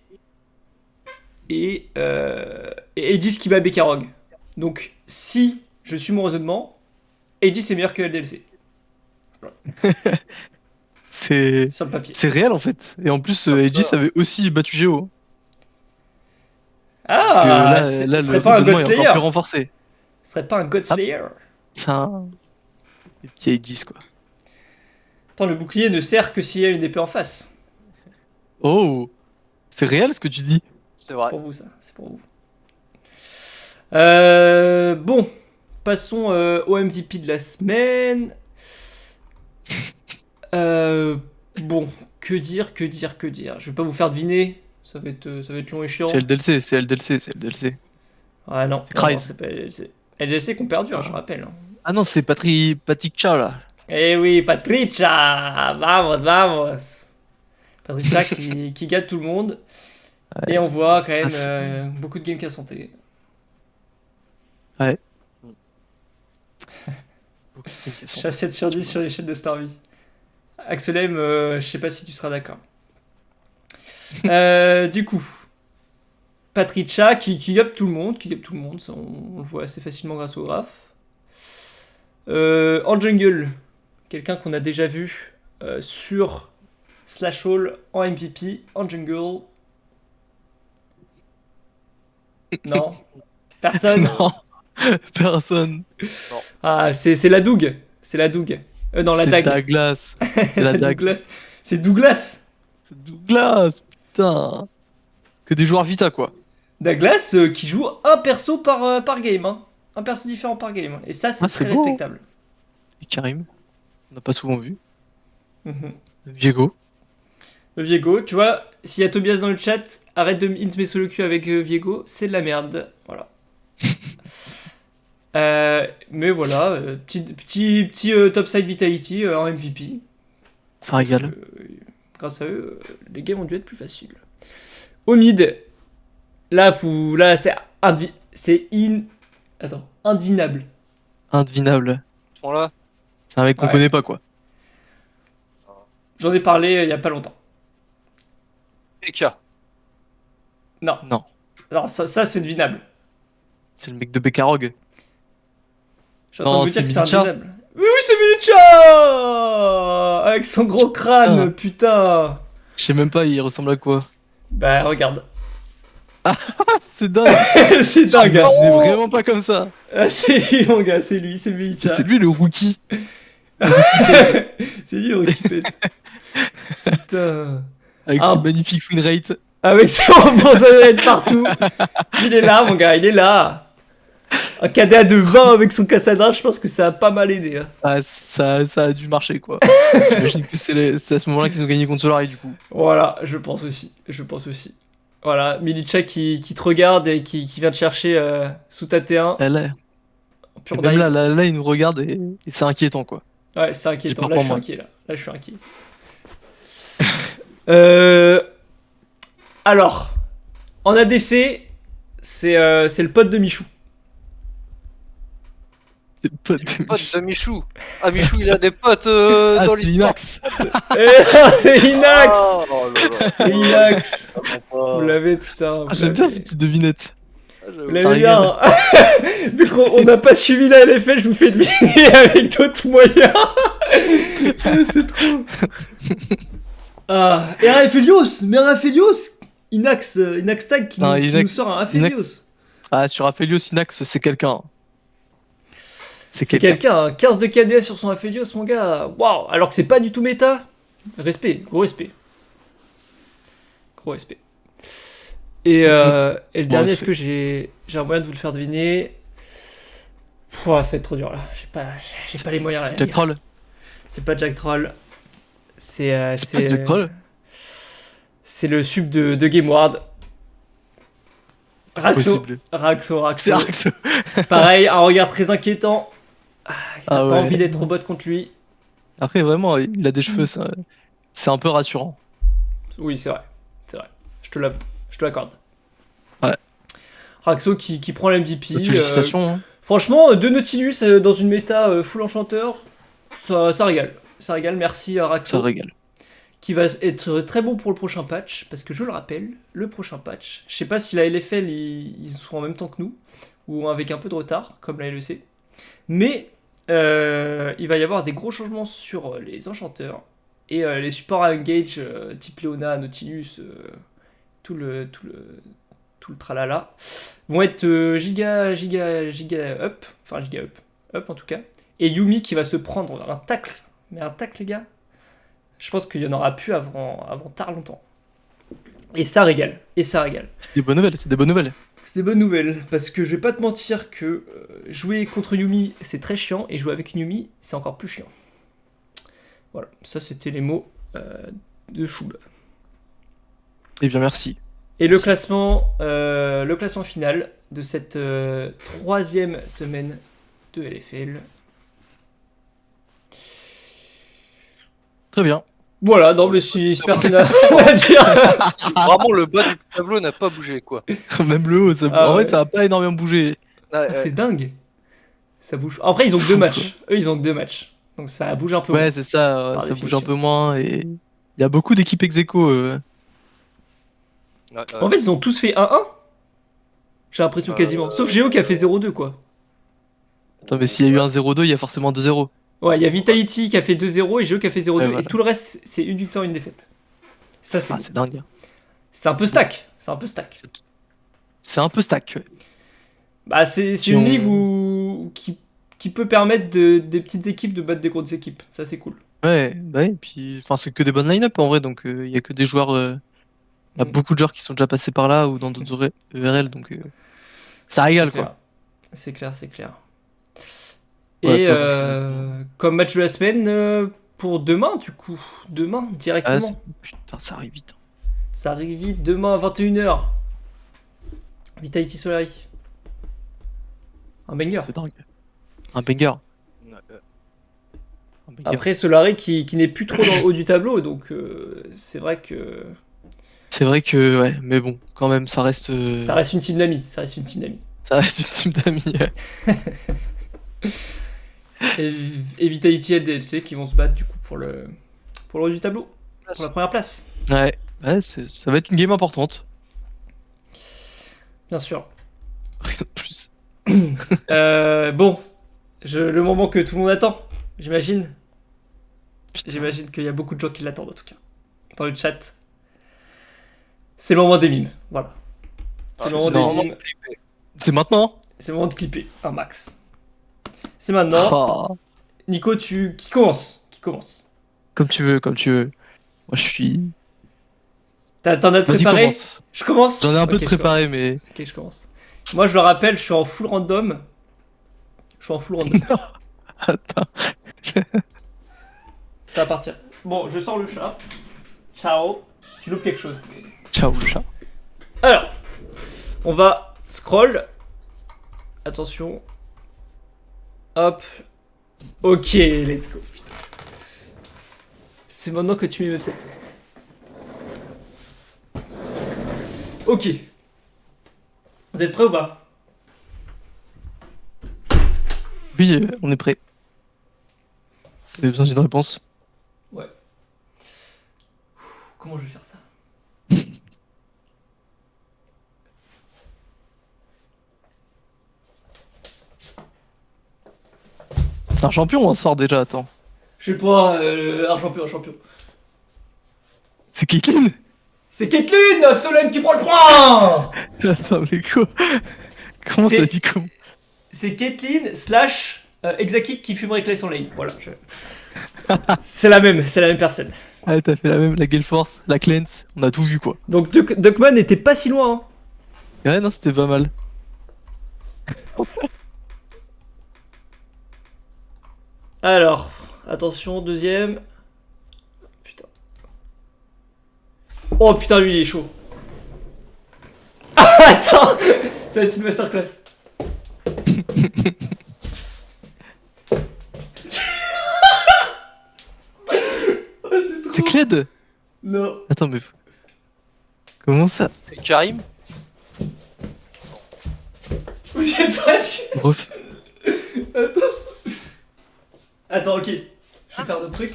Aegis qui bat Bekarog. Donc si je suis mon raisonnement, Aegis est meilleur que LDLC C'est sur le papier. c'est réel en fait. Et en plus, Aegis avait aussi battu Géo. Ah, Donc, ce là, serait le pas un raisonnement God est encore Slayer. plus renforcé. Ce serait pas un God Slayer. C'est un. Les petits Aegis quoi. Attends, le bouclier ne sert que s'il y a une épée en face. Oh! C'est réel ce que tu dis? C'est C'est vrai. pour vous ça, c'est pour vous. Bon, passons au MVP de la semaine. Bon, que dire. Je vais pas vous faire deviner, ça va être long et chiant. C'est LDLC, c'est LDLC, c'est LDLC. Ah non, C'est non, Kryze. c'est pas LDLC. LDLC qu'on perdu, hein, je rappelle. Hein. Ah non, c'est Patrick Cha là. Eh oui, Patricia, vamos. Patricia qui gâte tout le monde. Ouais. Et on voit quand même Ah, c'est- beaucoup de games qu'à santé. Ouais. Je suis à 7 sur 10 sur l'échelle de Starvie. Axelem, je sais pas si tu seras d'accord. Du coup, Patricia qui gappe tout le monde, ça, on le voit assez facilement grâce au graphe. En jungle, quelqu'un qu'on a déjà vu sur Slash Hall en MVP, en jungle. Non, personne. Non, personne. Ah, c'est la Doug. C'est la Doug. Non, la C'est dague. Douglas. C'est la dague. Douglas. C'est Douglas. C'est Douglas, putain. Que des joueurs Vita quoi. Douglas qui joue un perso par game. Hein. Un perso différent par game. Et ça, c'est Ah, c'est très beau. respectable. Et Karim, on n'a pas souvent vu. Mhm. Viego. Le Viego, tu vois, s'il y a Tobias dans le chat, arrête de int mes solo queue avec Viego, c'est de la merde. Voilà. Mais voilà, petit topside vitality en MVP. Ça régale. Grâce à eux, les games ont dû être plus faciles. Au mid, là, indevinable. Indevinable. Voilà. C'est un mec qu'on Ouais. connaît pas, quoi. J'en ai parlé il y a pas longtemps. Eka. Non, Non. alors ça c'est devinable. C'est le mec de Bekarog. Je suis en train Non, de vous dire c'est que c'est Milicha. indevinable. Oui, c'est Milicha avec son gros crâne, putain. Je sais même pas, il ressemble à quoi. Bah regarde, Ah, c'est dingue. c'est dingue. Je n'ai vraiment pas comme ça. Ah, c'est lui mon gars, c'est lui, c'est Milicha. C'est lui le rookie. C'est lui le rookie face. Putain. Avec Ah. ses magnifiques win rate. Avec ses rebonds de partout. Il est là mon gars, il est là. Un KDA de 20 avec son Cassandra, je pense que ça a pas mal aidé. Hein. Ah, ça a dû marcher, quoi. J'imagine que c'est à ce moment-là qu'ils ont gagné contre Solari, du coup. Voilà, je pense aussi. Voilà, Milicha qui te regarde et qui vient te chercher sous ta T1. Et là, en pure même dive. là, il nous regarde et c'est inquiétant, quoi. Ouais, c'est inquiétant. J'ai peur Là, pour je suis moi. inquiet. Là, je suis inquiet. Alors, en ADC, c'est le pote de Michou. C'est pas Pote de Michou. Ah, Michou, il a des potes Ah, dans c'est l'histoire. Inax. C'est Inax. Oh là là. C'est Inax. Oh, Vous l'avez, putain. Ah, j'aime bien ces petites devinettes. Vous je- l'avez Ça bien. Vu qu'on n'a pas suivi la LFL, je vous fais deviner avec d'autres moyens. C'est trop. Ah, et Raphelios, mais Raphelios, Inax Tag qui, Non, qui Inax- nous sort un Raphelios. Inax. Ah, sur Aphelios, Inax, c'est quelqu'un. C'est quelqu'un, hein, 15 de KDA sur son Aphelios, mon gars. Waouh, alors que c'est pas du tout méta. Respect, gros respect. Gros respect. Et le dernier, est-ce que j'ai un moyen de vous le faire deviner? Pouah, ça va être trop dur là. J'ai pas les moyens. C'est là. Jack Troll. C'est pas Jack Troll. C'est pas Jack Troll. C'est le sub de Gameward. Raxo. Possible. Raxo. C'est Araxo. Pareil, un regard très inquiétant. T'as Ah pas ouais. envie d'être robot contre lui. Après, vraiment, il a des cheveux, c'est un peu rassurant. Oui, c'est vrai. C'est vrai. Je te l'accorde. Ouais. Raxo qui prend l'MVP. Félicitations. Hein. Franchement, deux Nautilus dans une méta full enchanteur, ça régale. Ça régale, merci à Raxo. Ça régale. Qui va être très bon pour le prochain patch, parce que je le rappelle, le prochain patch, je sais pas si la LFL ils sont en même temps que nous, ou avec un peu de retard, comme la LEC, mais il va y avoir des gros changements sur les enchanteurs, et les supports à engage, type Leona, Nautilus, tout le tralala, vont être giga up, enfin giga up en tout cas, et Yumi qui va se prendre un tacle, mais un tacle les gars, je pense qu'il y en aura plus avant tard longtemps. Et ça régale, C'est des bonnes nouvelles, C'est des bonnes nouvelles, parce que je vais pas te mentir que jouer contre Yumi c'est très chiant, et jouer avec une Yumi c'est encore plus chiant. Voilà, ça c'était les mots de Choub. Eh bien, merci. Et le classement final de cette troisième semaine de LFL. Très bien. Voilà, non mais si personne n'a à dire. Vraiment, le bas du tableau n'a pas bougé, quoi. Même le haut, Ah en ouais. vrai, ça a pas énormément bougé. Ouais, Ah, c'est dingue. Ça bouge. Après, ils ont que deux matchs. Eux, ils ont que deux matchs. Donc ça bouge un peu. Ouais, c'est ça, Par ça bouge définition. un peu moins et il y a beaucoup d'équipes ex-aequo. En fait, ils ont tous fait 1-1. J'ai l'impression quasiment. Sauf Géo qui a fait 0-2, quoi. Attends, mais s'il y a eu un 0-2, il y a forcément 2-0. Ouais, il y a Vitality qui a fait 2-0 et Géo qui a fait 0-2. Ouais, voilà. Et tout le reste, c'est une victoire, une défaite. Ça, c'est Ah, beau. c'est dingue. C'est un peu stack. C'est un peu stack. Ouais. Bah, c'est Si une on- ligue qui peut permettre des petites équipes de battre des grosses équipes. Ça, c'est cool. Ouais, bah ouais, puis enfin c'est que des bonnes line-up en vrai, donc il y a que des joueurs, il y a Mm. beaucoup de joueurs qui sont déjà passés par là ou dans d'autres ERL, donc ça régale quoi. C'est clair. Ouais, Et pas grand-chose. comme match de la semaine, pour demain, du coup. Demain, Ah, directement. putain, ça arrive vite. Ça arrive vite, demain à 21h. Vitality Solari. Un banger. C'est dingue. Un banger. Après, Solari qui n'est plus trop dans le haut du tableau, donc c'est vrai que C'est vrai que, ouais, mais bon, quand même, ça reste. ça reste une team d'amis. Ça reste une team d'amis. Ça reste une team d'amis. Et Vitality et LDLC qui vont se battre du coup pour le haut du tableau, pour la première place. Ouais, ouais, ça va être une game importante. Bien sûr. Rien de plus. Bon, le moment que tout le monde attend, j'imagine. Putain. J'imagine qu'il y a beaucoup de gens qui l'attendent en tout cas. Dans le chat. C'est le moment des mimes, voilà. C'est le moment des non. mimes. C'est maintenant. C'est le moment de clipper un max. C'est maintenant. Oh, Nico, qui commence? Qui commence? comme tu veux, comme tu veux. Moi, je suis. T'en as de Vas-y, préparé? commence. Je commence? J'en ai un peu Ok, de je préparé, mais. commence. Ok, je commence. Moi, je le rappelle, je suis en full random. Je suis en full random. Attends. Ça va partir. Bon, je sors le chat. Ciao. Tu loupes quelque chose. Ciao, le chat. Alors, on va scroll. Attention. Hop. Ok, let's go. Putain. C'est maintenant que tu mets website. Ok. Vous êtes prêts ou pas? Oui, on est prêt. Vous avez besoin d'une réponse? Ouais. Comment je vais faire ça? C'est un champion, un soir déjà, attends. Je sais pas, un champion, un champion. C'est Caitlyn. C'est Caitlyn, notre Solène qui prend le point. Attends, mais quoi? Comment C'est- t'as dit comment? C'est Caitlyn slash Exakik qui fumerait avec son lane. Voilà. C'est la même personne. Ah, t'as fait la même, la Gale Force, la Cleanse, on a tout vu quoi. Donc Duckman n'était pas si loin. Hein. Ouais, non, c'était pas mal. Alors, attention, deuxième. Putain. Oh putain, lui il est chaud. Ah, attends. Ça va être une masterclass. Oh, c'est trop. C'est Kled. Non. Attends, mais. Comment ça? Et Karim? Vous y êtes presque. Ref. Attends, ok. Je vais faire d'autres trucs.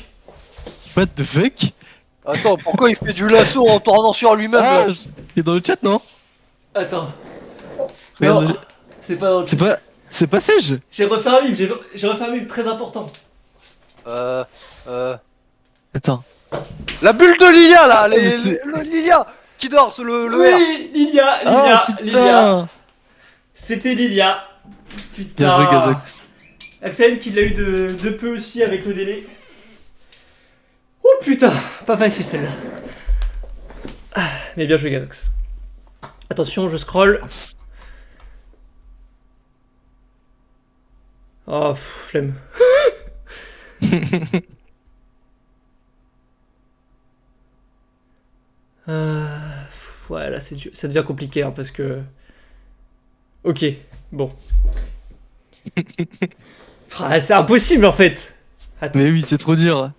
What the fuck? Attends, pourquoi il fait du lasso en tournant sur lui-même Ah, là il est dans le chat, non? Attends. Regarde Non, le- c'est pas dans le C'est truc. pas. C'est pas Sage? J'ai refait un mime, j'ai refait un mime très important. Attends. La bulle de Lilia là, mais c'est- le Lilia qui dort sur le R. Oui, Lilia, Ah, Lilia. putain! C'était Lilia. Putain. Bien joué, Gazox. Axel qui l'a eu de peu aussi avec le délai. Oh putain, pas facile celle-là. Ah, mais bien joué, Gazox. Attention, je scroll. Oh, flemme. Ouais, là, ça devient compliqué hein, parce que. Ok, bon. Ah, c'est impossible en fait. Attends, Mais oui, c'est trop dur.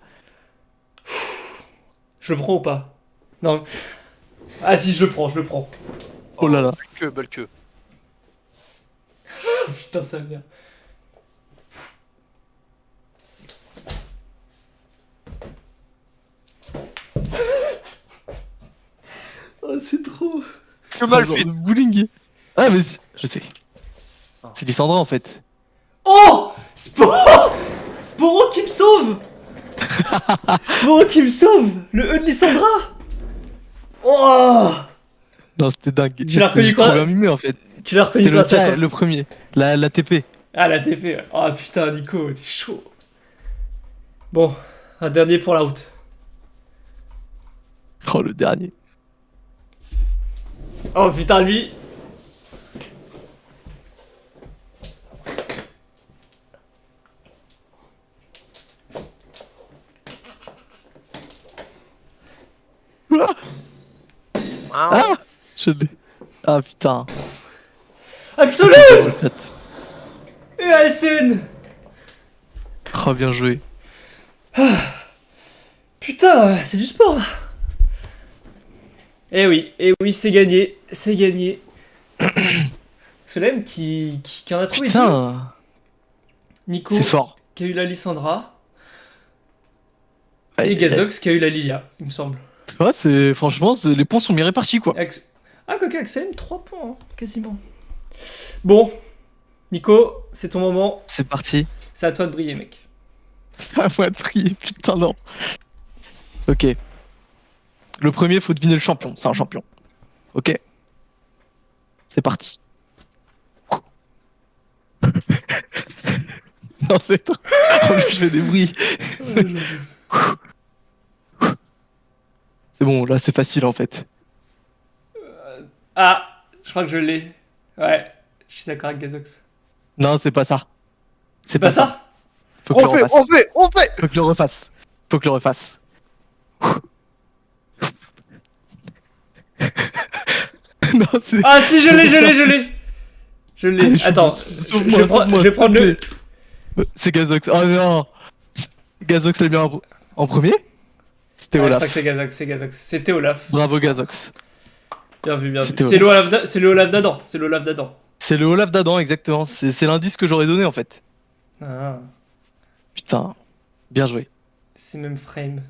je le prends ou pas? Non. Ah si, je le prends, je le prends. Oh là là. Belle queue. Oh, putain, ça vient. Oh, c'est trop. C'est mal Un fait. genre de bowling. Ah, mais je sais. C'est Lissandra en fait. Oh, Sporo Sporo qui me sauve. Sporo qui me sauve. Le E de Lissandra. Oh. Non, c'était dingue. Tu l'as reconnu C'était quoi trop bien mimé en fait. Tu l'as reconnu C'était quoi, le, ça, tiens, quoi le premier. La TP. Ah, la TP. Ouais. Oh putain, Nico, t'es chaud. Bon, un dernier pour la route. Oh, le dernier. Oh putain, lui. Ah, je l'ai. Ah putain. Axolé et ASN. Oh, bien joué. Putain, c'est du sport. Eh oui, c'est gagné, c'est gagné. Solem qui en a trouvé deux. Putain, Nico c'est fort. qui a eu la Lissandra Ouais, et Gazox qui a eu la Lilia, il me semble. ouais, c'est franchement, les points sont bien répartis quoi. Ah, quoique Axel, 3 points, hein, quasiment. Bon, Nico, c'est ton moment. C'est parti. C'est à toi de briller, mec. C'est à moi de prier, putain non. Ok. Le premier, faut deviner le champion. C'est un champion. Ok. C'est parti. Non, c'est trop. En plus, je fais des bruits. C'est bon, là, c'est facile en fait. Ah, je crois que je l'ai. Ouais, je suis d'accord avec Gazox. Non, c'est pas ça. C'est pas ça? Faut que je le refasse. On fait. Faut que je le refasse. Faut que je le refasse. Non, c'est. Ah si, je l'ai. Je l'ai. Allez, Attends, sauve-moi, je sauve-moi, vais prendre s'il te le... plaît. C'est Gazox. Oh non. Gazox l'a mis en premier. C'était Ouais, je Olaf. crois que c'est Gazox. C'était Olaf. Bravo Gazox. Bien vu, bien vu. C'était C'est le Olaf d'Adam. C'est le Olaf d'Adam. C'est le Olaf d'Adam, exactement. C'est l'indice que j'aurais donné en fait. Ah, Putain. Bien joué. c'est même frame.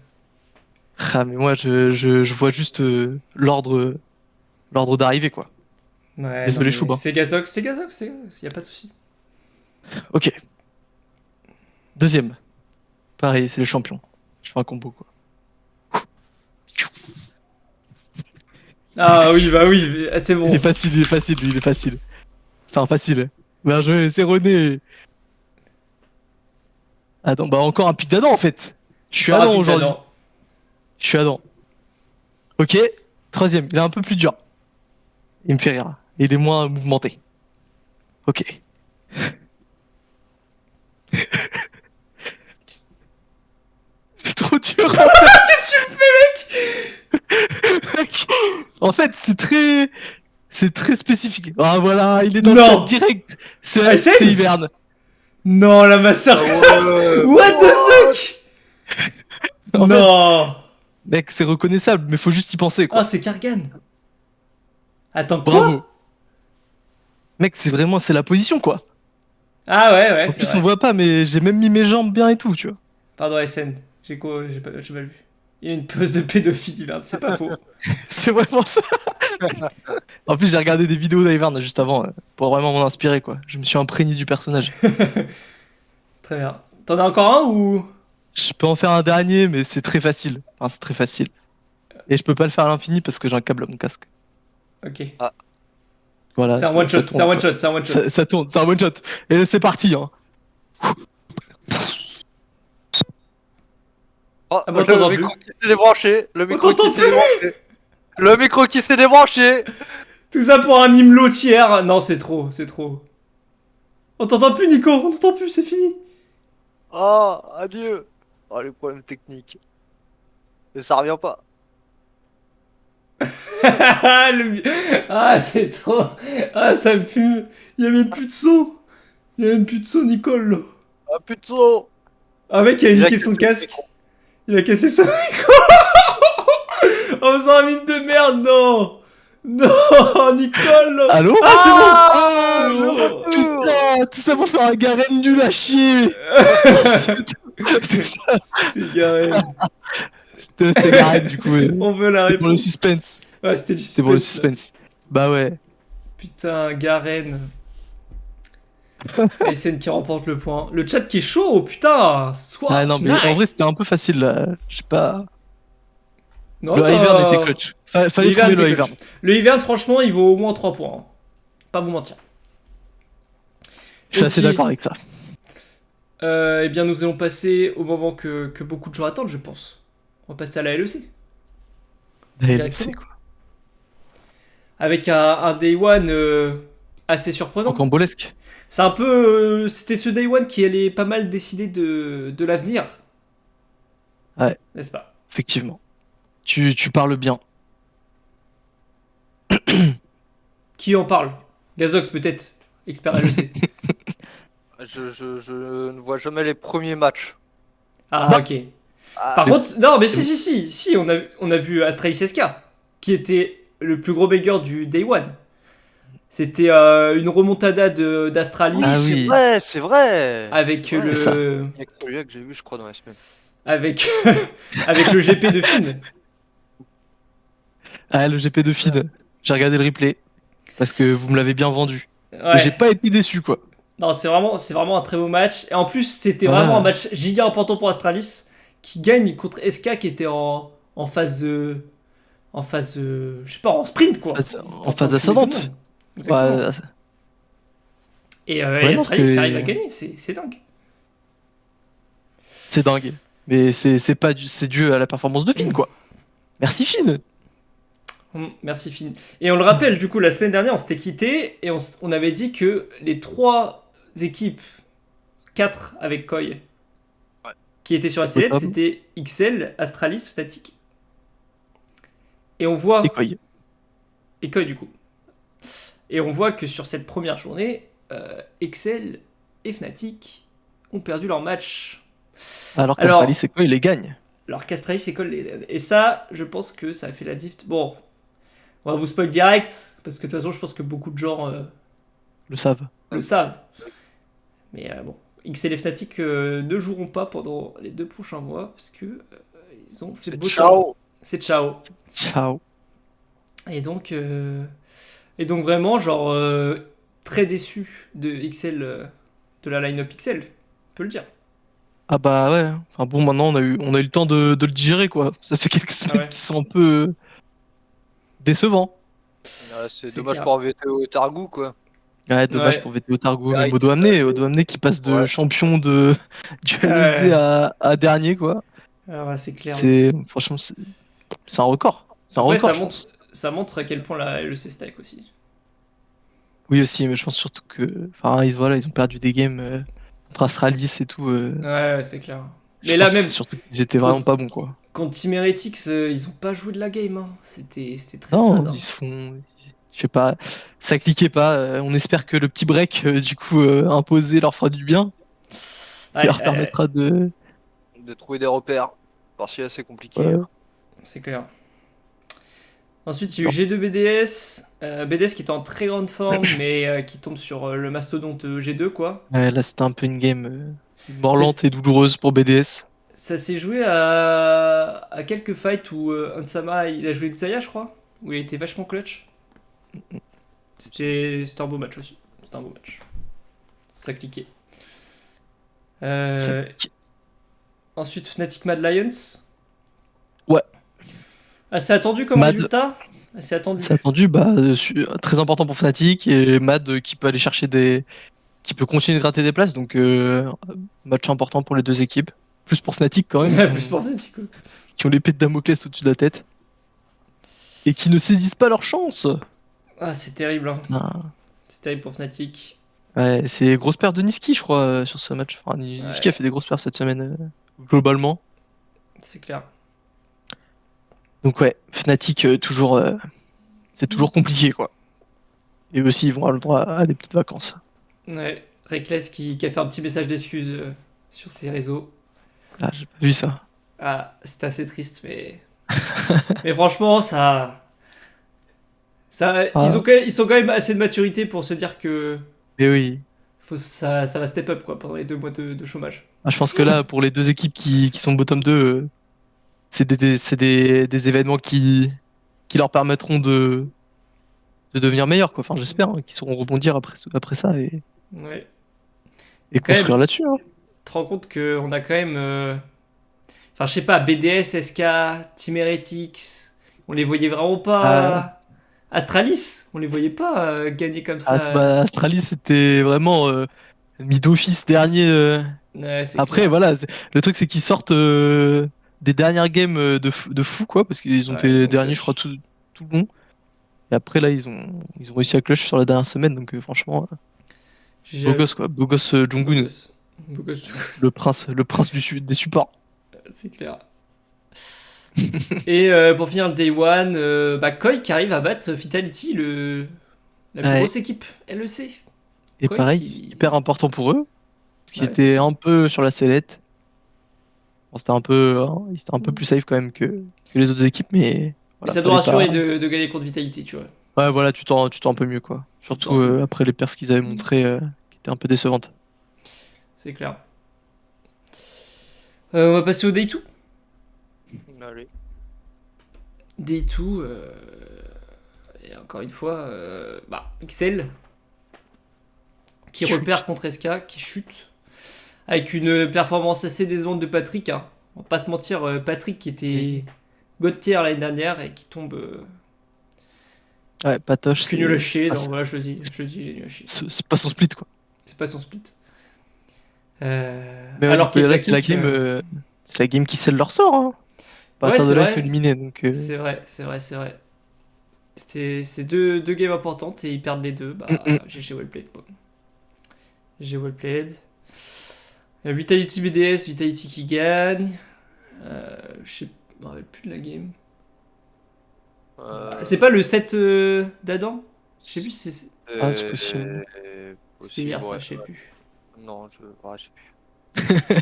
Ah, mais moi, je vois juste l'ordre d'arrivée, quoi. Ouais, Désolé, non, mais Chouba. C'est Gazox, y a pas de souci. Ok. Deuxième. Pareil, c'est le champion. Je fais un combo, quoi. Ah oui, bah oui, c'est bon. Il est facile, lui, il est facile. C'est un facile. Bien joué, c'est René. Attends, bah encore un pic d'Adam, en fait. Je suis Adam aujourd'hui. Je suis Adam. Ok. Troisième, il est un peu plus dur. Il me fait rire. Il est moins mouvementé. Ok. C'est trop dur. Qu'est-ce que tu me fais, Mec. En fait, c'est très spécifique. Ah voilà, il est dans Non. le chat direct. Ah, C'est Hiverne. Non, la masterclass. What the fuck? En Non. Mec, c'est reconnaissable, mais faut juste y penser, quoi. Ah, c'est Kargan. Attends, quoi? Bravo. Mec, c'est la position, quoi. Ah ouais, En c'est plus, vrai. on voit pas, mais j'ai même mis mes jambes bien et tout, tu vois. Pardon, SN. J'ai mal vu. Il y a une pose de pédophile, Hiverne, c'est pas faux. C'est vraiment ça. En plus, j'ai regardé des vidéos d'Hiverne juste avant pour vraiment m'en inspirer, quoi. Je me suis imprégné du personnage. Très bien. T'en as encore un ou... Je peux en faire un dernier, mais c'est très facile. Enfin, c'est très facile. Et je peux pas le faire à l'infini parce que j'ai un câble à mon casque. Ok. Voilà. C'est un one shot, c'est un one shot, c'est un one shot. Ça tourne, c'est un one shot. Et c'est parti, hein. Oh, Ah bon, t'entends le plus. micro qui s'est débranché. Le micro t'entend qui s'est débranché. Le micro qui s'est débranché. Tout ça pour un mime lotière. Non, c'est trop, c'est trop. On t'entend plus, Nico, on t'entend plus, c'est fini. Oh, adieu. Oh, les problèmes techniques. Et ça revient pas. Ah, c'est trop. Ah, ça me fume. Il y avait plus de son. Il y avait plus de son, Nicole. Là. Ah, putain. Ah, mec, il a niqué son casque. Il a cassé son micro. En faisant un mime de merde, non. Non, Nicole. Allô? Ah, c'est bon. je Putain, tout ça pour faire un Garen nul à chier. C'était garé. C'était Garen, du coup. On veut la C'était pour le réponse. suspense. Ouais, c'était le suspense. C'était pour le suspense. Bah ouais. Putain, Garen. SN qui remporte le point. Le chat qui est chaud, putain. Swap, Ah non, mais en vrai, c'était un peu facile là. Je sais pas. Non, Le t'as- Hiverne était clutch. Fallait Hiverne trouver le était Hiverne. clutch. Le Hiverne, franchement, il vaut au moins 3 points. Hein. Pas vous mentir. Je suis assez Ok. d'accord avec ça. Eh bien, nous allons passer au moment que beaucoup de gens attendent, je pense. On va passer à la LEC. C'est quoi? Avec un Day One assez surprenant. Rocambolesque. C'est un peu. C'était ce Day One qui allait pas mal décider de l'avenir. Ouais. N'est-ce pas? Effectivement. Tu parles bien. Qui en parle? Gazox, peut-être. Expert LEC. Je ne vois jamais les premiers matchs. Ah, Bah. ok. Ah, Par contre, non, mais si, on a vu Astralis SK, qui était le plus gros banger du Day One. C'était une remontada d'Astralis oui, Ah c'est oui. vrai, c'est vrai. avec C'est vrai. C'est ça. le Il y a que celui-là que j'ai vu, je crois, dans la semaine. avec avec le GP de Finn. Ah, le GP de Finn. J'ai regardé le replay. Parce que vous me l'avez bien vendu. Et Ouais. j'ai pas été déçu, quoi. Non, c'est vraiment un très beau match. Et en plus, c'était Voilà. vraiment un match giga important pour Astralis, qui gagne contre SK, qui était en phase je sais pas, en sprint quoi. Phase- Ils en étaient en train phase de tuer tout le ascendante. monde. Exactement. Ouais, Et Ouais, non, Astralis qui arrive à c'est gagner, c'est dingue. c'est dingue. Mais c'est pas c'est dû à la performance de Finn, quoi. Merci Finn. Merci Finn. Et on le rappelle, du coup, la semaine dernière, on s'était quitté et on avait dit que les 3 équipes, 4 avec Koi, qui étaient sur la sellette, Bottom. c'était XL, Astralis, Fnatic. Et on voit. Et Koi. Et Koi, du coup. Et on voit que sur cette première journée, XL et Fnatic ont perdu leur match. Alors Alors- qu'Astralis et Koi les gagnent. Alors qu'Astralis et Koi et ça, je pense que ça a fait la diff. Bon, on va vous spoil direct, parce que de toute façon, je pense que beaucoup de gens Le savent. le savent. Mais bon, XL et Fnatic ne joueront pas pendant les 2 prochains mois, parce que ils ont fait C'est beau temps. ciao. C'est ciao. Ciao. Et donc vraiment, genre, très déçu de XL, de la line-up XL, on peut le dire. Ah bah ouais. Enfin bon, maintenant on a eu le temps de le digérer, quoi. Ça fait quelques semaines ouais. qui sont un peu décevants. Ah, c'est C'est dommage clair. pour VTO Targou, quoi. Ouais, dommage Ouais. pour VTO Targo, Ouais, même Odo Amné qui passe de Ouais. champion de du LEC Ouais. à dernier, quoi. Ah ouais, c'est clair. C'est franchement c'est un record. C'est un Après, record, je pense. ça montre à quel point la LEC stack aussi. Oui aussi, mais je pense surtout que enfin ils ont perdu des games contre Astralis et tout. Ouais, c'est clair. Je Mais là pense même, c'est surtout qu'ils étaient vraiment pas bons, quoi. contre Team Heretics, ils ont pas joué de la game. Hein. C'était très Non, sad. Hein. ils se font. Je sais pas, ça cliquait pas. On espère que le petit break, du coup, imposé leur fera du bien. Ouais, Et leur permettra de. De trouver des repères. Parce que c'est assez compliqué. Ouais. hein. c'est clair. Ensuite, il y a eu G2 BDS. BDS qui était en très grande forme, mais qui tombe sur le mastodonte G2, quoi. Ouais, là, c'était un peu une game morlante et douloureuse pour BDS. Ça s'est joué à quelques fights où Ansama il a joué Xayah, je crois, où il a été vachement clutch. C'était un beau match aussi. C'était un beau match. Ça cliquait. Ça- Ensuite, Fnatic Mad Lions. Ouais. Assez attendu comme Mad- résultat. Assez attendu. C'est attendu, très important pour Fnatic et Mad qui peut aller chercher des. Qui peut continuer de gratter des places, donc match important pour les deux équipes. Plus pour Fnatic quand même, Ouais, plus pour Fnatic. Quoi. qui ont l'épée de Damoclès au-dessus de la tête. Et qui ne saisissent pas leur chance. Ah, c'est terrible. Hein. Ah. C'est terrible pour Fnatic. Ouais, c'est grosse perte de Niski, je crois, sur ce match. Enfin, Niski a fait des grosses pertes cette semaine, globalement. C'est clair. Donc ouais, Fnatic, toujours, c'est toujours compliqué, quoi. Et aussi, ils vont avoir le droit à des petites vacances. Ouais. Reckless qui a fait un petit message d'excuse sur ses réseaux. Ah, j'ai pas vu ça. Ah, c'est assez triste, mais. mais franchement, ça. Ah. Ils sont quand même assez de maturité pour se dire que Mais oui. ça va step up quoi, pendant les 2 mois de chômage. Ah, je pense que là, pour les deux équipes qui sont bottom 2, c'est des événements qui leur permettront de devenir meilleurs, quoi. Enfin, j'espère hein, qu'ils sauront rebondir après ça Ouais. et Quand même. construire là-dessus. Hein. Tu te rends compte qu'on a quand même. Enfin, je sais pas, BDS, SK, Team Heretics, on les voyait vraiment pas. Astralis, on les voyait pas gagner comme ça. Astralis, c'était vraiment mis d'office dernier. Ouais, c'est Après, clair. voilà, le truc, c'est qu'ils sortent des dernières games de fou, quoi, parce qu'ils ont Ouais, été ils ont derniers, clutch. je crois, tout le long. Et après, là, ils ont réussi à clutch sur la dernière semaine, donc franchement, beau gosse, quoi. Beau gosse Jungkook, Beau gosse. le prince des supports. C'est clair. Et pour finir le Day One, Koi qui arrive à battre Vitality, la plus Ouais. grosse équipe LEC. Et Koi pareil, qui- hyper important pour eux, parce qu'ils Ouais, étaient un peu sur la sellette. Bon, ils étaient un peu plus safe quand même que les autres équipes, mais Mais voilà, ça doit fallait rassurer pas- de gagner contre Vitality, tu vois. Ouais, voilà, tu t'en un peu mieux, quoi. Tu te Surtout sens un peu mieux. après les perfs qu'ils avaient montré, qui étaient un peu décevantes. C'est clair. On va passer au Day 2. Allez. Day 2, et encore une fois, XL qui Chute. repère contre SK, qui chute, avec une performance assez décevante de Patrick. Hein. On va pas se mentir, Patrick qui était God tier l'année dernière et qui tombe Ouais, Patoche, que nul à c'est chier. pas, Non, voilà, je le dis, nul à chier. c'est pas son split, quoi. C'est pas son split. Mais ouais, du Alors coup, là, qu'Exakick, c'est la game qui scelle leur sort, hein. À ouais, partir de c'est là, ils sont vrai, éliminés, donc c'est vrai, c'est vrai, c'est vrai. C'est deux games importantes et ils perdent les deux. Bah, mm. GG well played, quoi. GG well played. Vitality BDS, Vitality qui gagne. Je me rappelle plus de la game. C'est pas le set d'Adam. Je sais plus si Ah, c'est possible. c'était hier, ça, ouais. je sais plus. Non, je sais plus.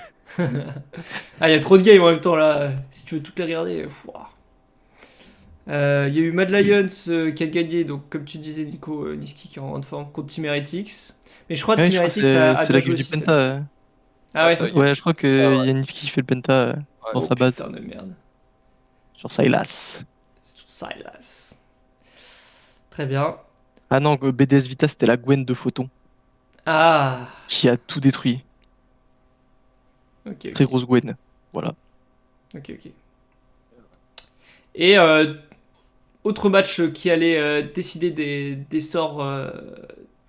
Ah, il y a trop de games en même temps là. Si tu veux toutes les regarder. Ouah. Il y a eu Mad Lions qui a gagné, donc comme tu disais, Nico, Niski qui est en grande forme contre Team Heretics. Mais je crois que Ouais, Team je crois que Heretics a c'est bien la joué game du aussi, ça. Penta. Ah ouais? ça, Ouais, je crois que Ah ouais. Yanis qui fait le Penta dans Oh sa base putain de merde. sur Sylas. C'est tout Silas. Très bien. Ah non, BDS Vita, c'était la Gwen de Photon Ah, qui a tout détruit. ok, Très ok. grosse Gwen. Voilà. Ok, ok. Et autre match qui allait décider des sorts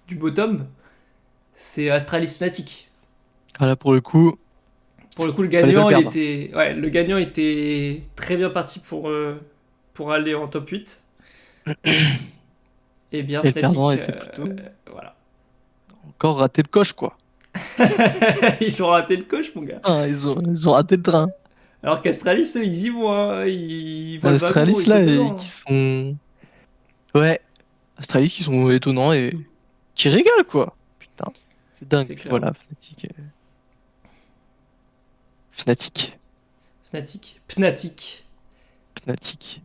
du bottom, c'est Astralis Fnatic. Voilà, pour le coup, Pour le coup, le fallait pas le gagnant, perdre. le gagnant était très bien parti pour aller en top 8. Et bien, Et le Fnatic, perdant était plutôt voilà. encore raté le coche, quoi. Ils ont raté le coche, mon gars. Ah, ils ont raté le train. Alors qu'Astralis, eux, ils y vont, hein. Ils voient le wagon, Astralis, ils là, sautent et dedans. qui sont. Ouais, Astralis qui sont étonnants et qui régalent, quoi. Putain, c'est dingue. C'est clair. Voilà, Fnatic. Fnatic. Fnatic. Pnatic. Fnatic.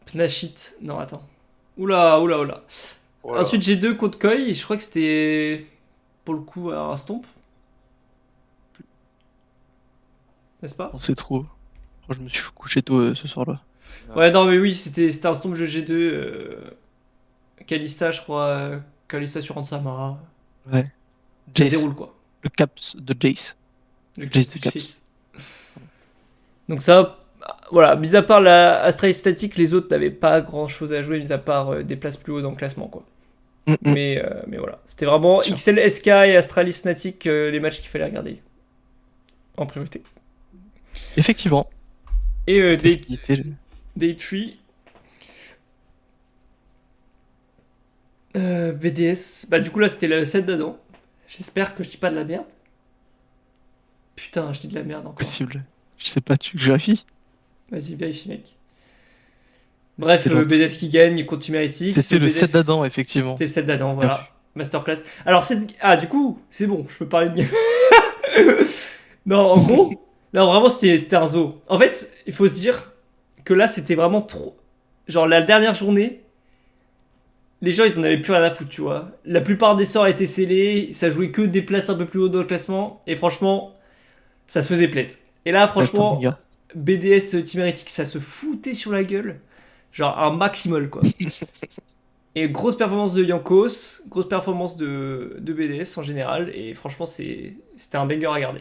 Pnachit. Non, attends. Oula, oula, oula. Voilà. Ensuite, j'ai deux contre Koi. Et je crois que c'était pour le coup un stomp. N'est-ce pas? On sait trop. Je me suis couché tôt ce soir-là. Ouais, non, mais oui, c'était un stomp de G2. Kalista, je crois. Kalista sur Ansama. Ouais. Ça Jace. déroule quoi. Le caps de Jace. Le Jace Caps de de Caps. Chase. Donc ça, voilà, mis à part la Astralis statique, les autres n'avaient pas grand chose à jouer, mis à part des places plus haut dans le classement, quoi. Mais voilà, c'était vraiment Sûr. XL, SK et Astralis Fnatic les matchs qu'il fallait regarder. En priorité. Effectivement. Et C'était ce qui était- Day 3. BDS. Bah du coup là c'était le set d'Adam. J'espère que je dis pas de la merde. Putain, je dis de la merde encore. possible. Je sais pas, tu vérifies. Vas-y, vérifie mec. Bref, C'était l'autre. BDS qui gagne, il continue Heretics. C'était le BDS set d'Adam, effectivement. C'était le set d'Adam, Bien voilà. Masterclass. Alors, du coup, c'est bon, je peux parler de game. Non, en gros, non, vraiment, c'était un zoo. En fait, il faut se dire que là, c'était vraiment trop. Genre, la dernière journée, les gens, ils en avaient plus rien à foutre, tu vois. La plupart des sorts étaient scellés, ça jouait que des places un peu plus haut dans le classement, et franchement, ça se faisait plaisir. Et là, franchement, Reste un BDS Team Heretics, ça se foutait sur la gueule. Genre, un maximal, quoi. Et grosse performance de Yankos, grosse performance de BDS en général, et franchement, c'était un banger à regarder.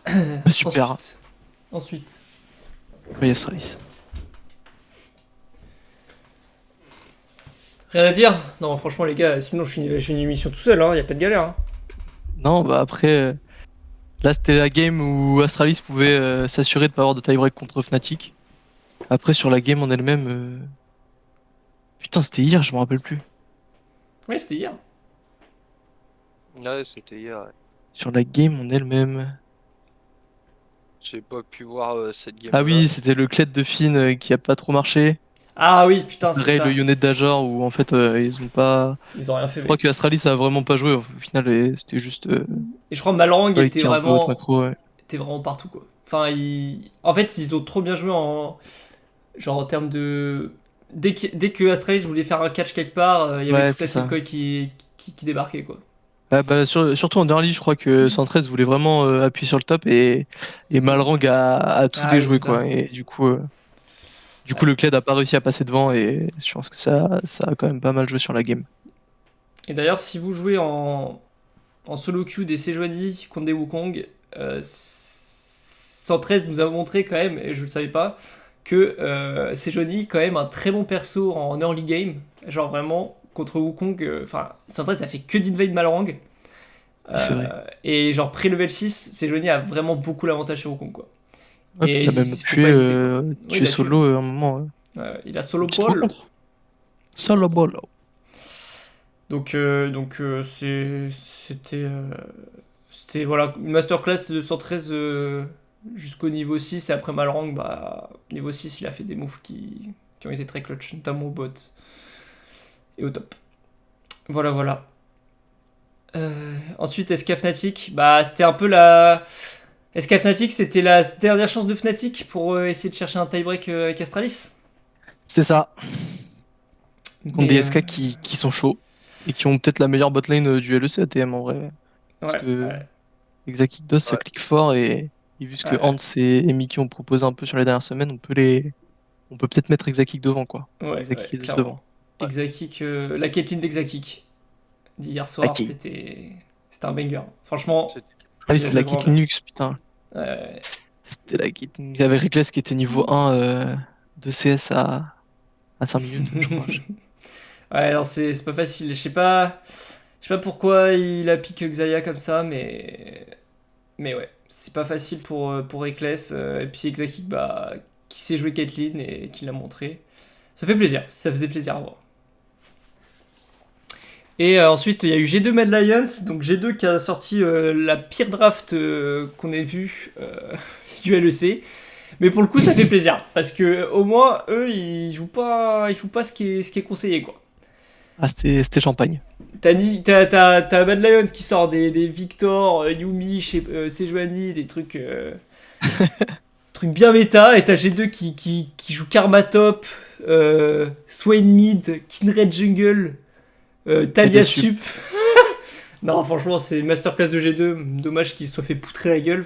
Ah, super. Ensuite. Koya Astralis. Rien à dire? Non, franchement, les gars, sinon je fais une émission tout seul, hein, y a pas de galère. Hein. Non, bah après, là c'était la game où Astralis pouvait s'assurer de pas avoir de tie-break contre Fnatic. Après, sur la game en elle-même. Putain, c'était hier, je me rappelle plus. Ouais, c'était hier. Ouais, c'était hier. Ouais. Sur la game en elle-même. J'ai pas pu voir cette game. Ah oui, c'était le cled de Finn qui a pas trop marché. Ah oui, putain, c'est Ray, ça. le Yonet d'Ajor, où en fait ils ont pas. Ils ont rien fait. Je crois que Astralis ça a vraiment pas joué. Au final, c'était juste. Et je crois que Malrang Ouais, il tire un peu haute macro, ouais. était vraiment partout, quoi. Enfin, en fait, ils ont trop bien joué genre en termes de. Dès que Astralis voulait faire un catch quelque part, il y avait Ouais, toute la c'est ça. team Koi qui débarquait, quoi. Ah, bah, surtout en early, je crois que 113 voulait vraiment appuyer sur le top et Malrang a tout Ah oui, déjoué c'est ça. quoi. Et du coup, Ouais. le Kled a pas réussi à passer devant et je pense que ça a quand même pas mal joué sur la game. Et d'ailleurs, si vous jouez en solo queue des Sejuani contre des Wukong, 113 nous a montré quand même, et je le savais pas, que Sejuani quand même un très bon perso en early game. Genre vraiment, contre Wukong, enfin, 113 ça fait que d'invade Malrang. C'est vrai. Et genre pré-level 6, Sejuani a vraiment beaucoup l'avantage sur Wukong, quoi. Ouais, puis Et t'as même faut pas hésiter, quoi. Oui, tué il a tué. solo à un moment. Il a solo Petite ball. rencontre. Solo ball. C'était voilà, une masterclass de 113 jusqu'au niveau 6. Et après Malrang, bah, niveau 6, il a fait des moves qui ont été très clutch, notamment au bot et au top. Voilà, voilà. Ensuite, SK Fnatic, bah, c'était un peu la. SK Fnatic, c'était la dernière chance de Fnatic pour essayer de chercher un tie-break avec Astralis. C'est ça. Contre Mais, des SK qui sont chauds et qui ont peut-être la meilleure botlane du LEC ATM en vrai. Parce ouais, que ouais, Exakikdos ça Ouais. clique fort et vu ce que ouais, Hans et Mickey ont proposé un peu sur les dernières semaines, on peut peut-être mettre Exakik devant quoi. ouais, Exakik devant. clairement. Exakik, la Caitlyn d'Exakik d'hier soir, Ok. c'était un banger. Franchement, C'est- Ah oui, il a c'était joué la vraiment Kit bien. Linux, putain. Euh, C'était la Kit Linux. Il y avait Reckless qui était niveau 1 de CS à 5 minutes, je crois. ouais, non, c'est pas facile. Je sais pas pourquoi il a piqué Xayah comme ça, mais ouais, c'est pas facile pour Reckless. Et puis Exakik, bah, qui sait jouer Caitlyn et qui l'a montré. Ça fait plaisir, ça faisait plaisir à voir. Et ensuite, il y a eu G2 Mad Lions, donc G2 qui a sorti la pire draft qu'on ait vue du LEC. Mais pour le coup, ça fait plaisir, parce que au moins, eux, ils jouent pas ce qui est conseillé, quoi. Ah, c'était champagne. T'as Mad Lions qui sort des Victor, Yumi, Sejuani, des trucs bien méta, et t'as G2 qui joue Karma top, Swain mid, Kindred jungle, Talia des sup. Non, franchement, c'est une masterclass de G2. Dommage qu'il se soit fait poutrer la gueule.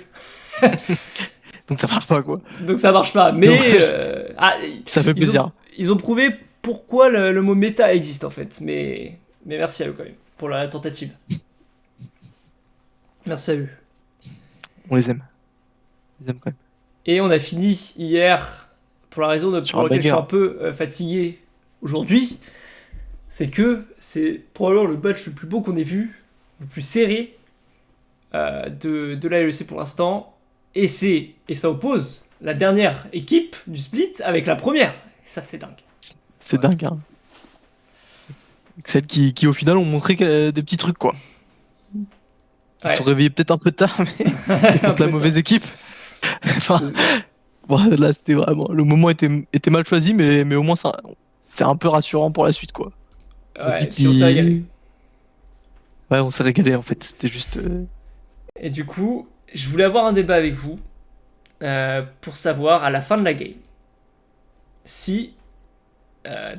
Donc ça marche pas quoi. Donc ça marche pas. Mais Dommage. Ça fait ils plaisir. ils ont prouvé pourquoi le mot méta existe en fait. Mais merci à eux quand même pour la tentative. Merci à eux. On les aime. On les aime quand même. Et on a fini hier pour la raison Sur pour un laquelle je suis banger. un peu fatigué aujourd'hui. C'est que c'est probablement le match le plus beau qu'on ait vu, le plus serré de la LEC pour l'instant. Et ça oppose la dernière équipe du split avec la première. Et ça, c'est dingue. C'est dingue, hein. Celles qui au final ont montré des petits trucs quoi. Ils Ouais. se sont réveillés peut-être un peu tard, mais Un contre peu la mauvaise équipe. Enfin, bon, là c'était vraiment. Le moment était mal choisi, mais au moins c'est un peu rassurant pour la suite quoi. On se Ouais, dit puis on s'est régalé. Ouais, on s'est régalé en fait. C'était juste. Et du coup, je voulais avoir un débat avec vous pour savoir à la fin de la game si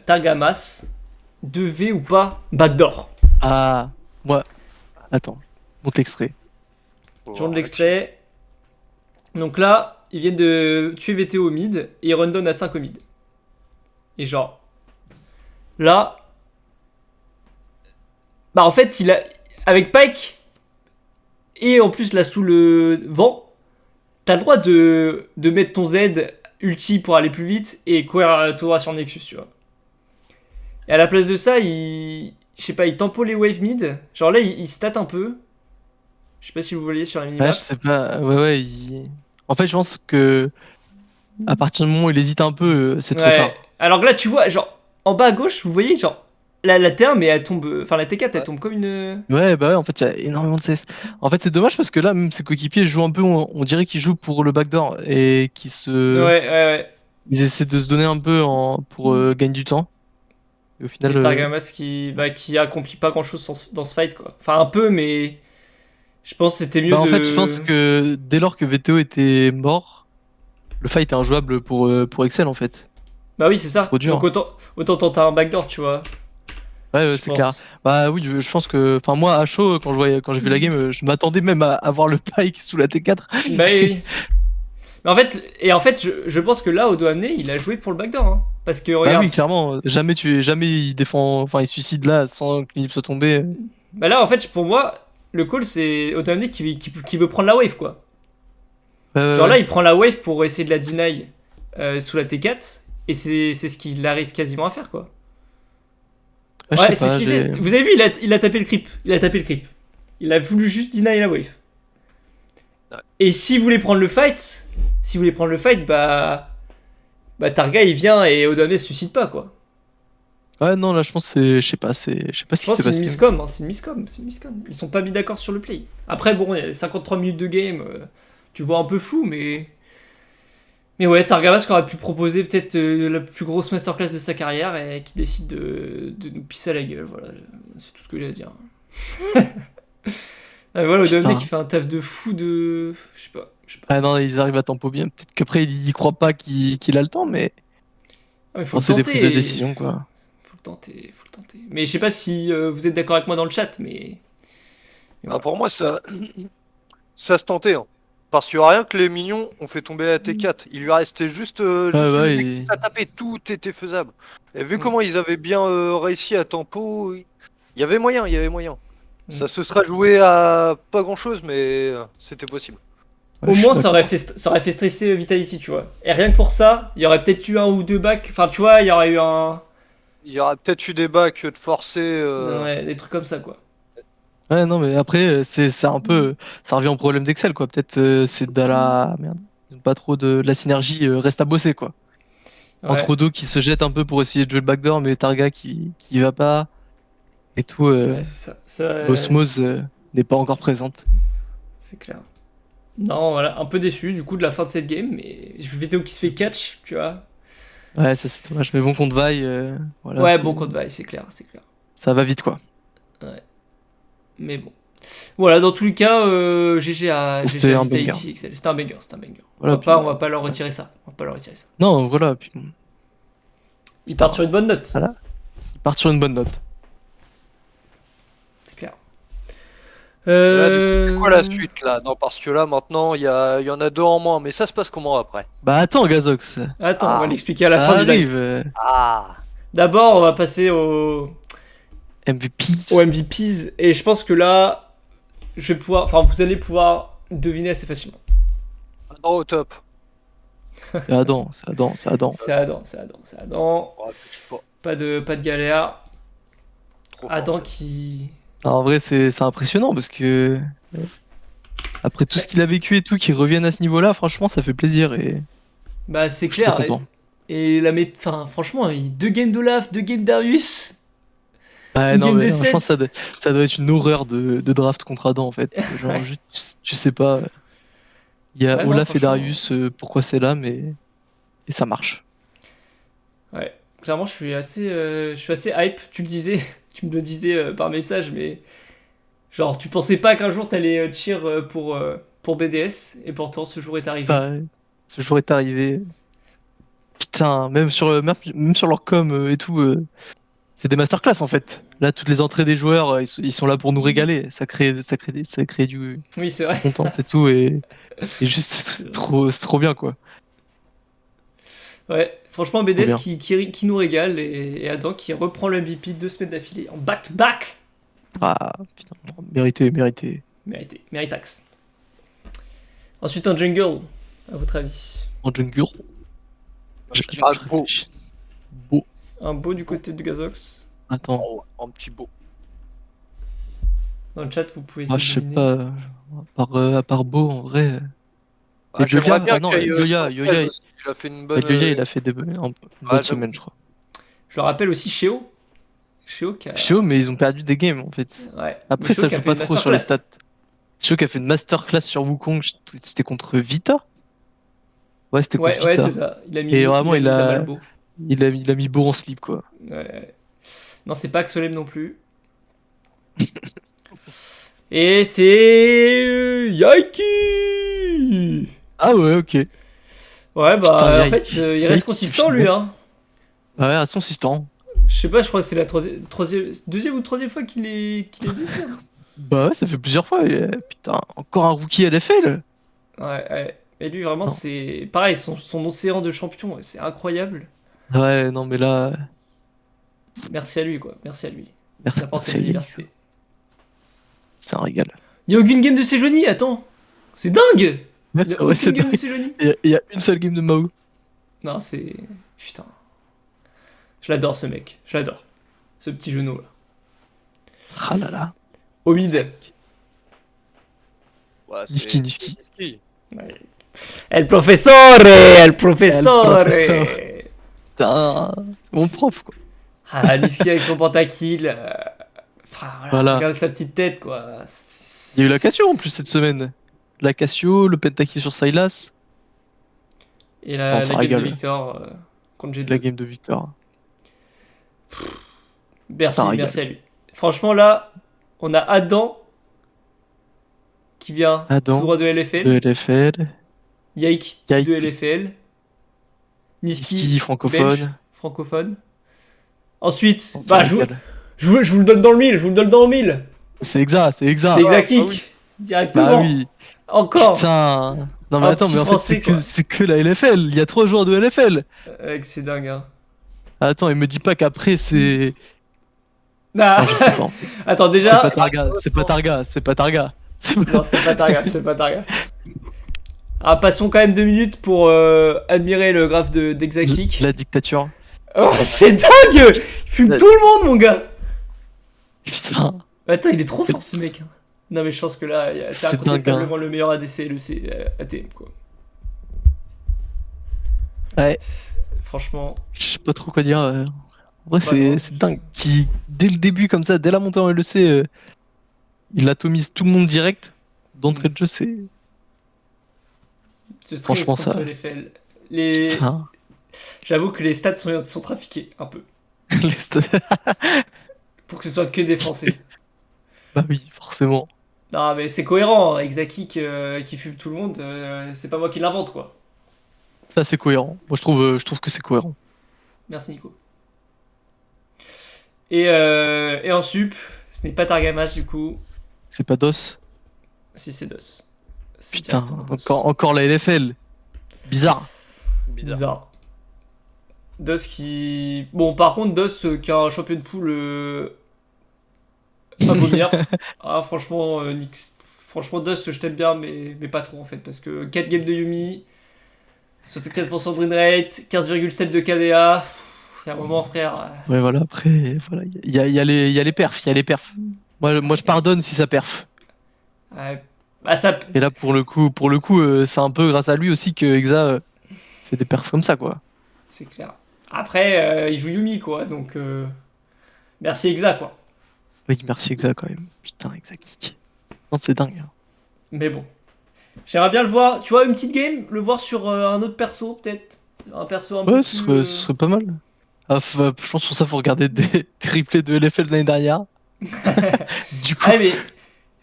Targamas devait ou pas backdoor. Ah, moi. Attends, monte l'extrait. Faut Je montre voir l'extrait. Donc là, ils viennent de tuer VTO au mid et ils rundown à 5 au mid. Et genre, là, bah en fait, avec Pike et en plus là sous le vent, t'as le droit de mettre ton Z ulti pour aller plus vite et courir tout droit sur Nexus, tu vois. Et à la place de ça, je sais pas, il tempo les wave mid. Genre là, il stat un peu. Je sais pas si vous voyez sur la Ouais, minimap. je sais pas. Ouais. En fait, je pense que à partir du moment où il hésite un peu, c'est trop tard. Ouais. Alors que là, tu vois, genre, en bas à gauche, vous voyez, genre, la terre, mais elle tombe. Enfin, la T4, elle tombe comme une. Ouais, bah ouais, en fait, il y a énormément de CS. En fait, c'est dommage parce que là, même ses coéquipiers jouent un peu, on dirait qu'ils jouent pour le backdoor et qui Ouais, se. ouais, ouais. Ils essaient de se donner un peu pour gagner du temps. Et au final, Et Targamas qui accomplit pas grand chose dans ce fight, quoi. Enfin, un peu, mais je pense que c'était mieux en de. fait, je pense que dès lors que VTO était mort, le fight est injouable pour Excel en fait. Bah oui, c'est ça. Trop dur. Donc autant tenter un backdoor, tu vois. Ouais, je c'est pense. clair. Bah oui, je pense que. Enfin, moi, à chaud, quand j'ai vu la game, je m'attendais même à voir le Pike sous la T4. Bah oui, oui. Mais en fait, je pense que là, Odo Amné, il a joué pour le backdoor. Hein. Parce que Bah regarde, oui, clairement, jamais il défend. Enfin, il suicide là sans que l'Elip soit tombé. bah là, en fait, pour moi, le call, c'est Odo Amné qui veut prendre la wave, quoi. Genre là, il prend la wave pour essayer de la deny sous la T4. Et c'est ce qu'il arrive quasiment à faire, quoi. je Ouais, sais c'est pas, ce qu'il j'ai- fait. Vous avez vu, il a tapé le creep. Il a tapé le creep. Il a voulu juste deny la wave. Ouais. Et s'il voulait prendre le fight, bah Targa il vient et Odoamne se suicide pas, quoi. Ouais, non, là, je pense que c'est. Je sais pas ce Je qui pense s'est que c'est une passé. miscom, hein, c'est une miscom. Ils sont pas mis d'accord sur le play. Après, bon, il y a 53 minutes de game. Tu vois un peu flou, mais. Mais ouais, Targamas qui aurait pu proposer peut-être la plus grosse masterclass de sa carrière et qui décide de nous pisser à la gueule. Voilà, c'est tout ce que j'ai à dire. Ah, voilà, Putain. Odoamne qui fait un taf de fou de. Je sais pas. Ah non, ils arrivent à tempo bien. Peut-être qu'après, il croit pas qu'il a le temps, mais. Ah, mais faut Bon, le c'est des tenter. prises de décision, quoi. Faut le tenter, faut le tenter. Mais je sais pas si vous êtes d'accord avec moi dans le chat, mais. Ah, pour moi, ça se tentait. Hein. Parce qu'il n'y a rien que les minions ont fait tomber la T4. Il lui restait juste, Ouais, une équipe à taper. Tout était faisable. Et vu Mm. comment ils avaient bien réussi à tempo, il y avait moyen, il y avait moyen. Mm. Ça se serait joué à pas grand chose, mais c'était possible. Ouais, Au je moins, suis ça aurait, d'accord. ça aurait fait stresser Vitality, tu vois. Et rien que pour ça, il y aurait peut-être eu un ou deux backs. Enfin, tu vois, il y aurait eu un. Il y aurait peut-être eu des bacs de forcer. Ouais, des trucs comme ça, quoi. Ouais, non, mais après, c'est un peu. Ça revient au problème d'Excel, quoi. Peut-être c'est de la. Merde. Ils ont pas trop de la synergie, reste à bosser, quoi. Ouais, Entre Odo qui se jette un peu pour essayer de jouer le backdoor, mais Targa qui y va pas. Et tout. ouais c'est ça. L'osmose n'est pas encore présente. C'est clair. Non, voilà, un peu déçu du coup de la fin de cette game, mais je vidéo qui se fait catch, tu vois. Ouais, ça c'est dommage. Mais bon, contre Vi, voilà, Ouais, c'est- bon contre Vi, c'est clair, c'est clair. ça va vite, quoi. Mais bon. Voilà, dans tous les cas, GG à C'était un Vitality, Excel. C'était un banger, c'était un banger. Voilà, On va pas leur retirer ça. On va pas leur retirer ça. Non, voilà. Puis, Ils partent sur une bonne note, voilà. Ils partent sur une bonne note. c'est clair. C'est quoi la suite là? Non, parce que là maintenant il y en a deux en moins, mais ça se passe comment après? Bah attends, Gazox. Attends, on va Ah, l'expliquer à la Ça fin du live. arrive. Ah! D'abord, on va passer au MVP. MVPs. Et je pense que là, je vais pouvoir. Enfin, vous allez pouvoir deviner assez facilement. Non, au top. C'est Adam, c'est Adam, c'est Adam. C'est Adam, c'est Adam, c'est Adam. Ouais, je sais pas, Pas de galère. trop fort, Adam ça. qui. En vrai, c'est impressionnant parce que après tout ce qu'il a vécu et tout, qu'il revienne à ce niveau-là, franchement, ça fait plaisir et Bah, c'est je suis trop clair. content. Et enfin, franchement, 2 games d'Olaf, 2 games Darius. Ouais, Une non, game mais de franchement, sept. ça doit être une horreur de draft contre Adam en fait. Genre, Ouais. juste, tu sais pas. Il y a Ouais, non, Olaf et franchement. Darius, pourquoi c'est là, mais. Et ça marche. Ouais, clairement, je suis assez hype. Tu le disais, tu me le disais par message, mais genre, tu pensais pas qu'un jour t'allais cheer pour BDS, et pourtant ce jour est arrivé. Ça, ce jour est arrivé. Putain, même sur leur com et tout, c'est des masterclass en fait. Là, toutes les entrées des joueurs, ils sont là pour nous régaler. Ça crée du Oui, c'est vrai. content et tout. Et juste, c'est trop bien quoi. Ouais, franchement, bien. BDS qui nous régale, et Adam qui reprend le MVP 2 semaines d'affilée en back-to-back. Ah, putain, mérité. Méritax. Ensuite, un jungle, à votre avis. En jungle. Je dirais beau. réfléchis. Beau. Un beau du côté de Gazox. Attends, Oh, un petit beau. Dans le chat, vous pouvez essayer je de sais deviner. pas. À part beau, en vrai. Ah, Et j'aimerais Yoya, bien ah non, qu'il y ait, Yoya, Scorpion aussi. Il a fait une bonne. Yoya, il a fait une bonne j'avoue. semaine, je crois. Je le rappelle aussi Sheo. Sheo qui a... Shio, mais ils ont perdu des games en fait. Ouais. Après, Sheo ça qui a joue fait pas une trop sur les masterclass. stats. Shio qui a fait une masterclass sur Wukong, c'était contre Vita. Ouais, c'était Ouais, Kopitar. c'est ça. Il a mis, Et vraiment, il il a mis a- Malbo. Il a mis beau en slip, quoi. Ouais. Non, c'est pas Axolem non plus. Et c'est. Yaki. Ah ouais, ok. Ouais, bah, Putain, en fait, il reste consistant, lui, hein. Ouais, à son assistant. Je sais pas, je crois que c'est la deuxième ou troisième fois qu'il est venu. Bah ouais, ça fait plusieurs fois. Putain, encore un rookie LFL. Ouais, ouais. Et lui, vraiment, Non. c'est. Pareil, son océan de champion, c'est incroyable. Ouais, non, mais là, Merci à lui, quoi. Merci à lui. Il merci, a apporté merci à lui. l'université. C'est un régal. Il y a aucune game de Sejuani, attends. C'est dingue. Ouais, Il y a ouais, aucune c'est game de dingue. Sejuani. Il y a une seule game de Mao. Non, c'est. Putain. Je l'adore, ce mec. Je l'adore. Ce petit genou, là. Ah là là. Au mid. Ouais, Niski, c'est Niski. El professore. El professore. professeur. Putain, c'est mon prof, quoi. Ah, Niski avec son pentakill. Enfin, Voilà. Regarde sa petite tête, quoi. Il y a eu la Cassio en plus cette semaine. La Cassio, le Pentakill sur Sylas, Et Non, la ça game régale. de Victor contre G2. la game de Victor. Merci, Ça régale. merci à lui. Franchement, là, on a Adam qui vient Adam, tout droit de LFL. De LFL, Yike Yike. de LFL. Niski, Niski, francophone. belge, francophone. Ensuite, Ça bah, je régale. vous le donne dans le mille, je vous le donne dans le mille. C'est exact, c'est exact. C'est Exakik, oui. directement. Bah oui. Encore, Putain. Non mais Un attends, petit mais en fait Français, quoi. c'est que la LFL. Il y a 3 joueurs de LFL. C'est dingue, hein. Attends, il me dit pas qu'après c'est. Nah. Non, je sais pas. Attends, C'est déjà. pas Targa, c'est pas Targa, c'est pas Targa. C'est pas- Non, c'est pas Targa, c'est pas Targa. Ah, passons quand même 2 minutes pour admirer le graphe d'Exakik. La dictature. Oh, c'est dingue! Il fume tout le monde, mon gars! Putain. Attends, il est trop fort ce mec. Hein. Non, mais je pense que là, c'est C'est dingue, incontestablement le meilleur ADC et le ATM, quoi. Ouais. Franchement, Je sais pas trop quoi dire. En vrai, Ouais, non. c'est dingue. Qui, dès le début, comme ça, dès la montée en LEC, il atomise tout le monde direct. D'entrée de jeu, c'est. ce stream Franchement, est sponsor ça- LFL. Putain. J'avoue que les stats sont trafiqués un peu. Les sta- Pour que ce soit que des Français. bah oui, forcément. Non, mais c'est cohérent. Exakik qui fume tout le monde, c'est pas moi qui l'invente, quoi. Ça, c'est cohérent. Moi, je trouve que c'est cohérent. Merci, Nico. Et en sup, ce n'est pas Targamas, du coup. C'est pas DOS. Si, c'est DOS. C'est Putain, directement DOS. encore la LFL. Bizarre. Bizarre. DOS qui. Bon, par contre, DOS qui a un champion de poule pas vomir. Ah, franchement, franchement, DOS, je t'aime bien, mais pas trop en fait. Parce que 4 games de Yumi, 64% de win rate, 15,7 de KDA. Il y a un moment, frère. Ouais, voilà, après, voilà. Il y a les perfs, il y a les perfs. Moi, je pardonne si ça perf. Bah, ça. Et là, pour le coup, c'est un peu grâce à lui aussi que Exa fait des perfs comme ça, quoi. C'est clair. Après, il joue Yumi, quoi. Donc, merci Exa, quoi. Oui, merci Exa quand même. Putain, Exa kick. Non, c'est dingue. Hein. Mais bon. J'aimerais bien le voir. Tu vois, une petite game, le voir sur un autre perso, peut-être. Un perso un peu Ouais, plus. ce serait pas mal. Ah, je pense pour ça, faut regarder des replays de LFL de l'année dernière. Du coup, Ah, mais.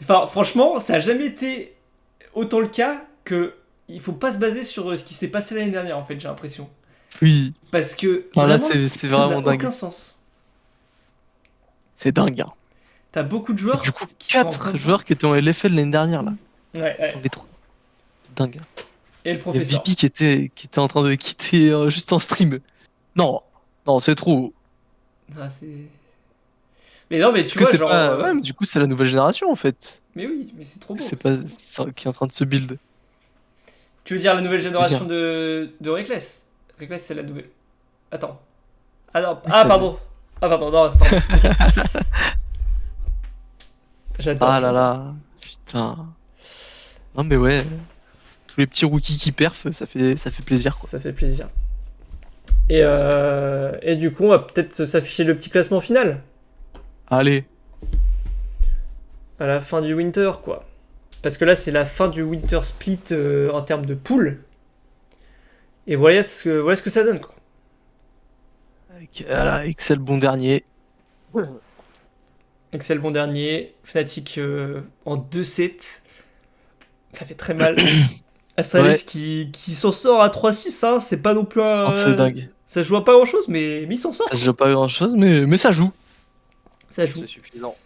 Enfin, franchement, ça a jamais été autant le cas que. Il faut pas se baser sur ce qui s'est passé l'année dernière, en fait, j'ai l'impression. oui, Parce que. Ah, là, vraiment, c'est ça vraiment n'a dingue. aucun sens. c'est dingue. Hein. T'as beaucoup de joueurs. Du coup, qui sont en train 4 de- joueurs qui étaient en LFL l'année dernière, là. Ouais. On les trouve. C'est dingue. Et le Il y a professeur. VP qui était en train de quitter juste en stream. Non, non, c'est trop. Ah, c'est. Mais non, mais Parce tu que vois, c'est genre. pas. Ouais, mais du coup, c'est la nouvelle génération en fait. Mais oui, mais c'est trop beau. C'est c'est pas trop beau. ça qui est en train de se build. Tu veux dire la nouvelle génération de Reckless? Reckless, c'est la nouvelle. Attends. Ah non, Oui, ah c'est- pardon. Ah pardon, non, pardon. Ok. J'adore. Ah là là, putain. Non mais ouais, tous les petits rookies qui perfent, ça fait plaisir quoi. Ça fait plaisir. Et du coup, on va peut-être s'afficher le petit classement final. Allez, À la fin du winter, quoi. Parce que là, c'est la fin du winter split en termes de pool. Et voilà ce que ça donne, quoi. Voilà, Excel bon dernier. Excel bon dernier, Fnatic en 2-7. Ça fait très mal. Astralis Ouais. qui s'en sort à 3-6, hein, c'est pas non plus un. Oh, c'est dingue. Ça se joue à pas grand chose, mais il s'en sort. Ça se joue pas grand chose, mais ça joue. Ça joue. C'est suffisant.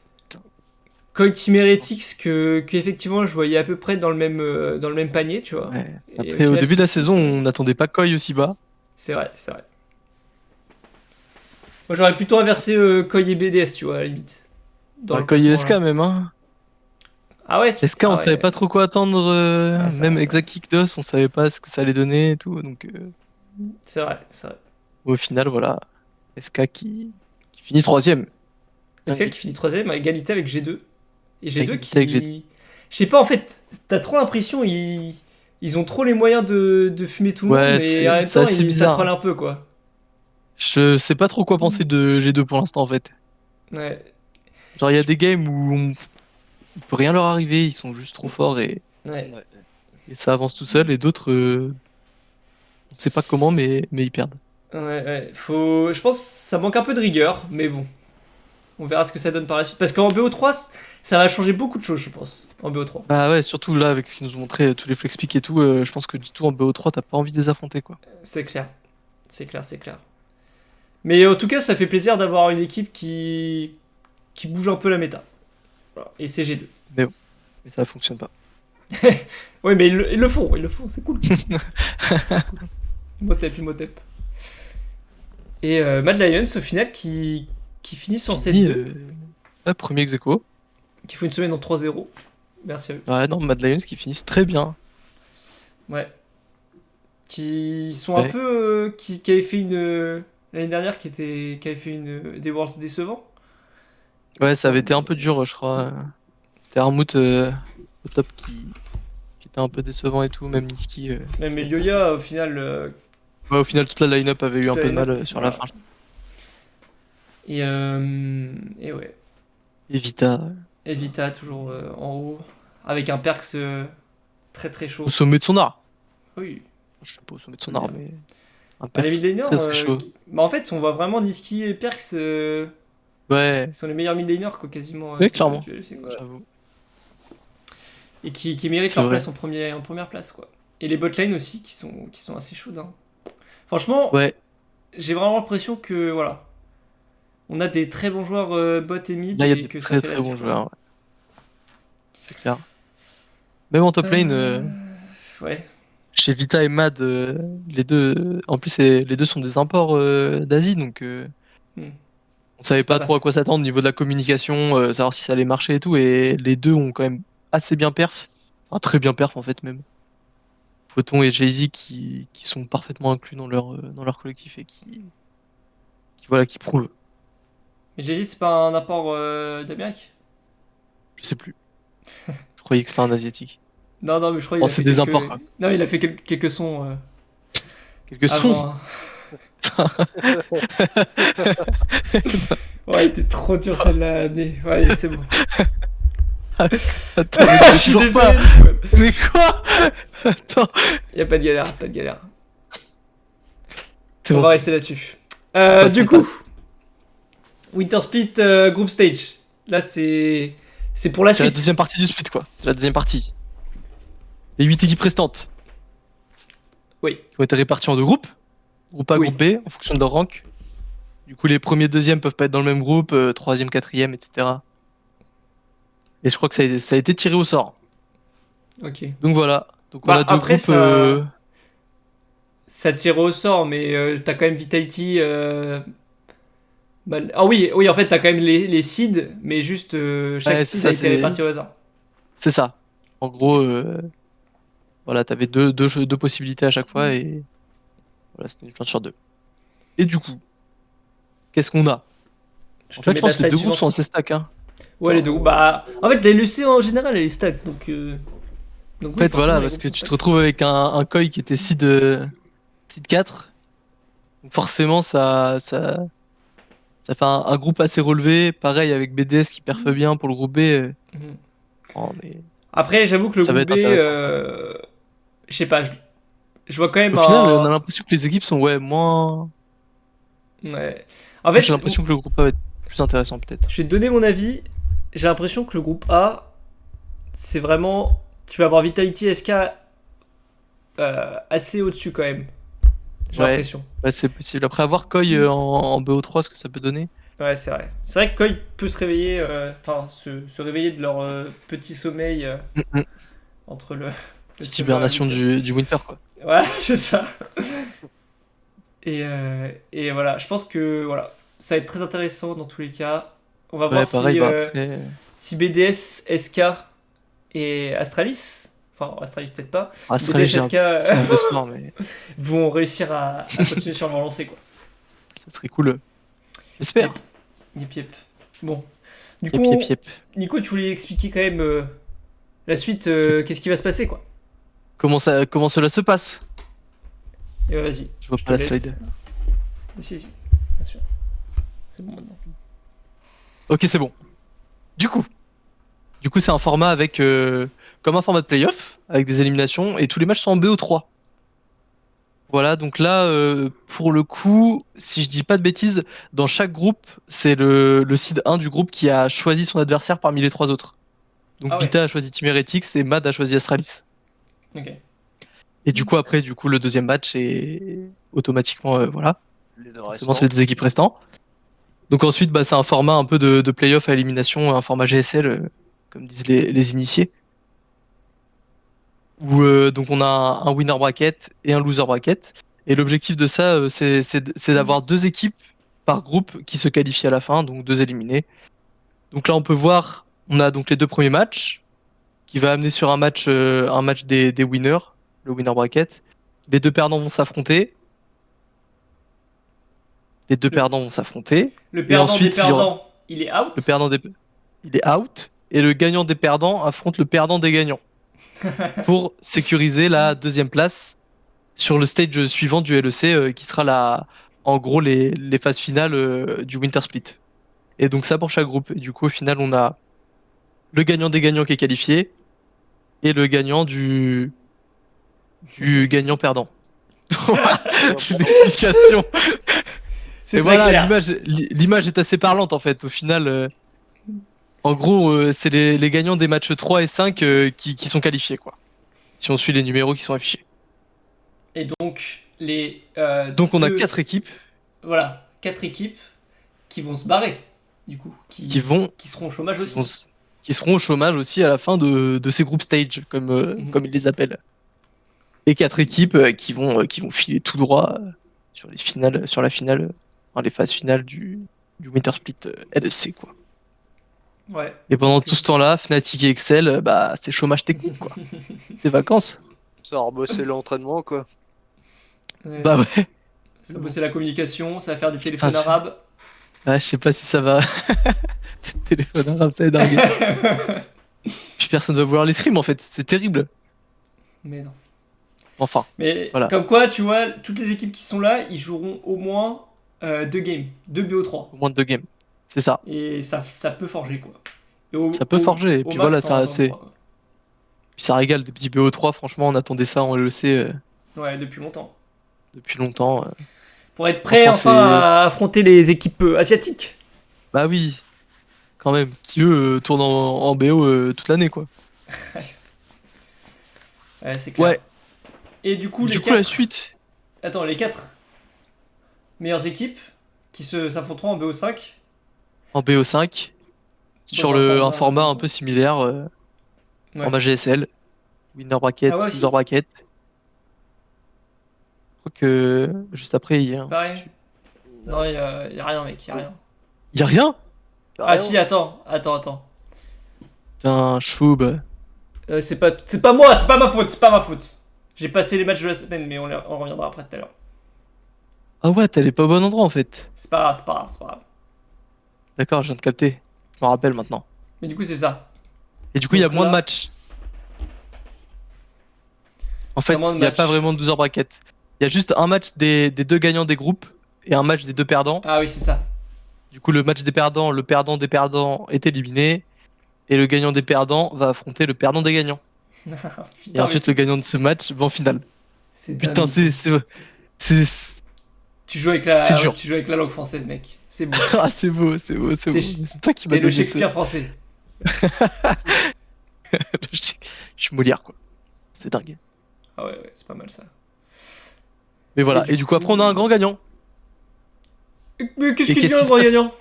Coy Team Heretics que effectivement je voyais à peu près dans le même panier, tu vois. Ouais. Et Après, au final, début de la saison, on n'attendait pas Koi aussi bas. c'est vrai, c'est vrai. Moi j'aurais plutôt inversé Coy et BDS, tu vois, à la limite. Dans Bah, le Koi et classement, SK là. même, hein. Ah ouais. SK, on Ah savait ouais. pas trop quoi attendre. Ouais, c'est Même vrai, Exact Kickdos, on savait pas ce que ça allait donner et tout. Donc, c'est vrai, c'est vrai. au final, voilà. SK qui finit troisième. C'est celle qui finit troisième à égalité avec G2. Et G2 Égalité avec qui. Je sais pas, en fait, t'as trop l'impression ils ont trop les moyens de fumer tout le monde, Ouais, mais en même c'est temps, assez ça bizarre. troll un peu, quoi. Je sais pas trop quoi penser de G2 pour l'instant, en fait. Ouais. Genre, il y a des games où il peut rien leur arriver, ils sont juste trop forts Ouais. et ça avance tout seul, et d'autres, on sait pas comment, mais ils perdent. Ouais, ouais. Je pense que ça manque un peu de rigueur, mais bon. On verra ce que ça donne par la suite. Parce qu'en BO3, ça va changer beaucoup de choses, je pense. En BO3. Bah ouais, surtout là, avec ce qu'ils nous ont montré, tous les flex picks et tout, je pense que du tout en BO3, t'as pas envie de les affronter, quoi. C'est clair. C'est clair, c'est clair. Mais en tout cas, ça fait plaisir d'avoir une équipe qui bouge un peu la méta. Voilà. Et c'est G2. Mais ça fonctionne pas. Oui, mais ils le font, c'est cool. Imhotep, Imhotep. Et Mad Lions, au final, qui finissent en Fini, 7-2, ouais, premier ex aequo. qui font une semaine en 3-0. Merci à eux. Ouais, non, Mad Lions qui finissent très bien. Ouais. Qui sont un Ouais. peu. Qui avaient fait une. L'année dernière, qui avait fait des Worlds décevants. Ouais, ça avait été un peu dur, je crois. C'était Armut au top qui était un peu décevant et tout, même Niski. Même Elioya, au final. Ouais, au final, toute la line-up avait eu Toute un la peu de line-up, mal sur la voilà. fin. Et ouais. Evita, Evita, toujours en haut. Avec un Perks très très chaud. au sommet de son art. Oui. Je sais pas au sommet de son art, mais un Bah, les perf mid laners, très très chaud. bah, en fait, on voit vraiment Niski et Perks Ouais, qui sont les meilleurs mid laners, quoi, quasiment. oui, clairement. du LEC, quoi. J'avoue. Et qui méritent C'est leur vrai. place en première place, quoi. Et les botlane aussi, qui sont assez chaudes. Hein. Franchement, Ouais, j'ai vraiment l'impression que, voilà. On a des très bons joueurs bot et mid, là il y a et des que ça très fait la très bons diff, quoi. joueurs. Ouais. C'est clair. Même en top lane, Ouais. chez Vita et Mad, les deux, en plus les deux sont des imports d'Asie, donc Hmm. on savait Ça pas trop à passe. quoi s'attendre au niveau de la communication, savoir si ça allait marcher et tout, et les deux ont quand même assez bien perf, enfin très bien perf en fait même. Photon et Jay-Z qui sont parfaitement inclus dans leur collectif et voilà, qui prouvent. Mais j'ai dit, c'est pas un apport d'Amérique? Je sais plus. Je croyais que c'était un asiatique. Non, non, mais je crois qu'il Bon, a c'est fait des quelques. imports, quoi. Non, il a fait quelques sons Quelques sons. avant. Ouais, il était trop dur celle-là, mais ouais, c'est bon. Attends, mais Je je suis toujours désolé, pas. Nico. Mais quoi? Attends. Y a pas de galère, pas de galère. C'est On bon. va rester là-dessus. Passe, Du on coup, passe. Winter Split Group Stage. Là, c'est pour la C'est la suite. deuxième partie du split, quoi. C'est la deuxième partie. Les 8 équipes restantes Oui. qui ont été réparties en deux groupes. Groupe A, Oui. groupe B, en fonction de leur rank. Du coup, les premiers, deuxièmes peuvent pas être dans le même groupe, troisième, quatrième, etc. Et je crois que ça a été tiré au sort. Ok. Donc voilà. Donc on Bah a deux après groupes. ça tire au sort, mais t'as quand même Vitality. Ah oui, oui, en fait t'as quand même les seeds, mais juste chaque Ouais, c'est seed ça, a été réparti au hasard. c'est ça. En gros, voilà, t'avais deux possibilités à chaque fois et voilà, c'était une chance sur deux. Et du coup, qu'est-ce qu'on a? Je En te fait, mets je pense la que les slide deux groupes sont suivante. assez stack, hein. Ouais, les deux groupes. Bah, en fait, la LEC en général, elle est stack, donc. Donc En oui, fait, forcément, voilà, les parce groupes que sont tu te stack. retrouves avec un Koi qui était seed 4. Donc forcément, ça fait un groupe assez relevé. Pareil avec BDS qui perfe bien pour le groupe B. Mhm. Oh, mais Après, j'avoue que le ça va groupe B, être intéressant, quoi. je sais pas, je vois quand même Au final, on a l'impression que les équipes sont moins. Ouais. En fait, J'ai l'impression que le groupe A va être plus intéressant peut-être. je vais te donner mon avis. J'ai l'impression que le groupe A, c'est vraiment. Tu vas avoir Vitality SK assez au-dessus quand même. J'ai Ouais. l'impression. Ouais, c'est possible. Après avoir Koi en BO3, ce que ça peut donner. Ouais, c'est vrai. C'est vrai que Koi peut se réveiller, enfin, se réveiller de leur petit sommeil entre le. Petite hibernation du Winter, quoi. Ouais, c'est ça. Et voilà, je pense que voilà, ça va être très intéressant dans tous les cas. On va voir Ouais, pareil, si, bah après. si BDS, SK et Astralis, enfin Astralis peut-être pas, Astralis, BDS, SK c'est un peu sport, mais vont réussir à continuer sur leur lancée quoi. ça serait cool. J'espère. Yep, yep. Bon, du Yep, coup, yep, yep. Nico, tu voulais expliquer quand même la suite, qu'est-ce qui va se passer quoi. Comment cela se passe? Et vas-y. Je vois te pas la laisse. slide. Si, bien sûr. C'est bon maintenant. Ok, c'est bon. Du coup, c'est un format avec comme un format de playoff avec des éliminations et tous les matchs sont en BO3. Voilà, donc là, pour le coup, si je dis pas de bêtises, dans chaque groupe, c'est le seed 1 du groupe qui a choisi son adversaire parmi les 3 autres. Donc Ah ouais. Vita a choisi Team Heretics et Mad a choisi Astralis. Ok. Et du coup, après, le deuxième match est automatiquement, voilà, Les deux forcément, c'est les 2 équipes restantes. Donc ensuite, bah, c'est un format un peu de playoff à élimination, un format GSL, comme disent les initiés. Où donc on a un winner bracket et un loser bracket. Et l'objectif de ça, c'est d'avoir 2 équipes par groupe qui se qualifient à la fin, donc 2 éliminés. Donc là, on peut voir, on a donc les 2 premiers matchs, qui va amener sur un match des winners, le winner bracket. Les 2 perdants vont s'affronter. Les 2 perdants vont s'affronter. Le Et perdant ensuite, des perdants, il est out. Le perdant il est out. Et le gagnant des perdants affronte le perdant des gagnants. Pour sécuriser la 2e place sur le stage suivant du LEC, qui sera en gros les phases finales du Winter Split. Et donc ça pour chaque groupe. Et du coup, au final, on a le gagnant des gagnants qui est qualifié et le gagnant du gagnant perdant. C'est l'explication. C'est Et très voilà, clair. l'image est assez parlante en fait. Au final, en gros, c'est les gagnants des matchs 3 et 5 qui sont qualifiés, quoi. Si on suit les numéros qui sont affichés. Et donc, les. Donc on a deux- 4 équipes Voilà, 4 équipes qui vont se barrer, du coup. Qui seront au chômage aussi. qui seront au chômage aussi à la fin de ces groupes stage, comme ils les appellent. Et 4 équipes qui vont filer tout droit sur les phases finales du Winter Split LEC, quoi. Ouais. Et pendant tout ce temps-là, Fnatic et Excel, bah, c'est chômage technique, quoi. C'est vacances. Ça a rebossé l'entraînement, quoi. Ouais. Bah ouais. Ça va bosser la communication, ça va faire des Putain, téléphones arabes. Ouais, je sais pas si ça va. Téléphone arabe, ça est dingue. Puis personne va vouloir les streams, en fait. C'est terrible. Mais non. Enfin, Mais voilà. comme quoi, tu vois, toutes les équipes qui sont là, ils joueront au moins 2 games, 2 BO3. Au moins de 2 games. C'est ça. Et ça peut forger quoi. Ça peut forger. Et puis voilà, ça, c'est. puis ça régale. Des petits BO3, franchement, on attendait ça en LEC Ouais, depuis longtemps. depuis longtemps. Pour être prêt Franchement, enfin à affronter les équipes asiatiques. Bah oui, quand même. Qui eux tournent en BO toute l'année, quoi. Ouais, c'est clair. Ouais. Et du coup, Du les coup, la 4. suite. Attends, les 4 meilleures équipes qui s'affronteront en BO5. En BO5. Sur un format un peu similaire. Ouais. Format GSL. Winner bracket, Ah ouais, aussi. loser bracket. Je crois que juste après, il y a. Pareil. Non, y a rien, mec, y a rien. Y a rien? Ah si, attends. Putain, choub. C'est pas moi, c'est pas ma faute. J'ai passé les matchs de la semaine, mais on reviendra après tout à l'heure. Ah ouais, t'allais pas au bon endroit en fait. C'est pas grave. D'accord, je viens de capter. Je m'en rappelle maintenant. Mais du coup, c'est ça. Et du coup, il y a Donc moins là- de matchs. En fait, moins de il n'y a matchs. pas vraiment de 12 bracket. Il y a juste un match des 2 gagnants des groupes et un match des 2 perdants. Ah oui, c'est ça. Du coup, le match des perdants, le perdant des perdants est éliminé. Et le gagnant des perdants va affronter le perdant des gagnants. Putain, Et ensuite, mais le gagnant de ce match va en finale. C'est Putain, dingue. c'est Tu joues avec la, c'est dur. tu joues avec la langue française, mec. C'est beau. Ah, c'est beau, c'est beau, c'est beau. T'es- C'est toi qui m'as T'es le donné ce... Shakespeare français. Je suis Molière, quoi. C'est dingue. Ah ouais, c'est pas mal ça. Mais voilà, du et du coup, après, on a un grand gagnant. Mais qu'est-ce Et qu'il qu'est-ce devient qui le se grand passe gagnant?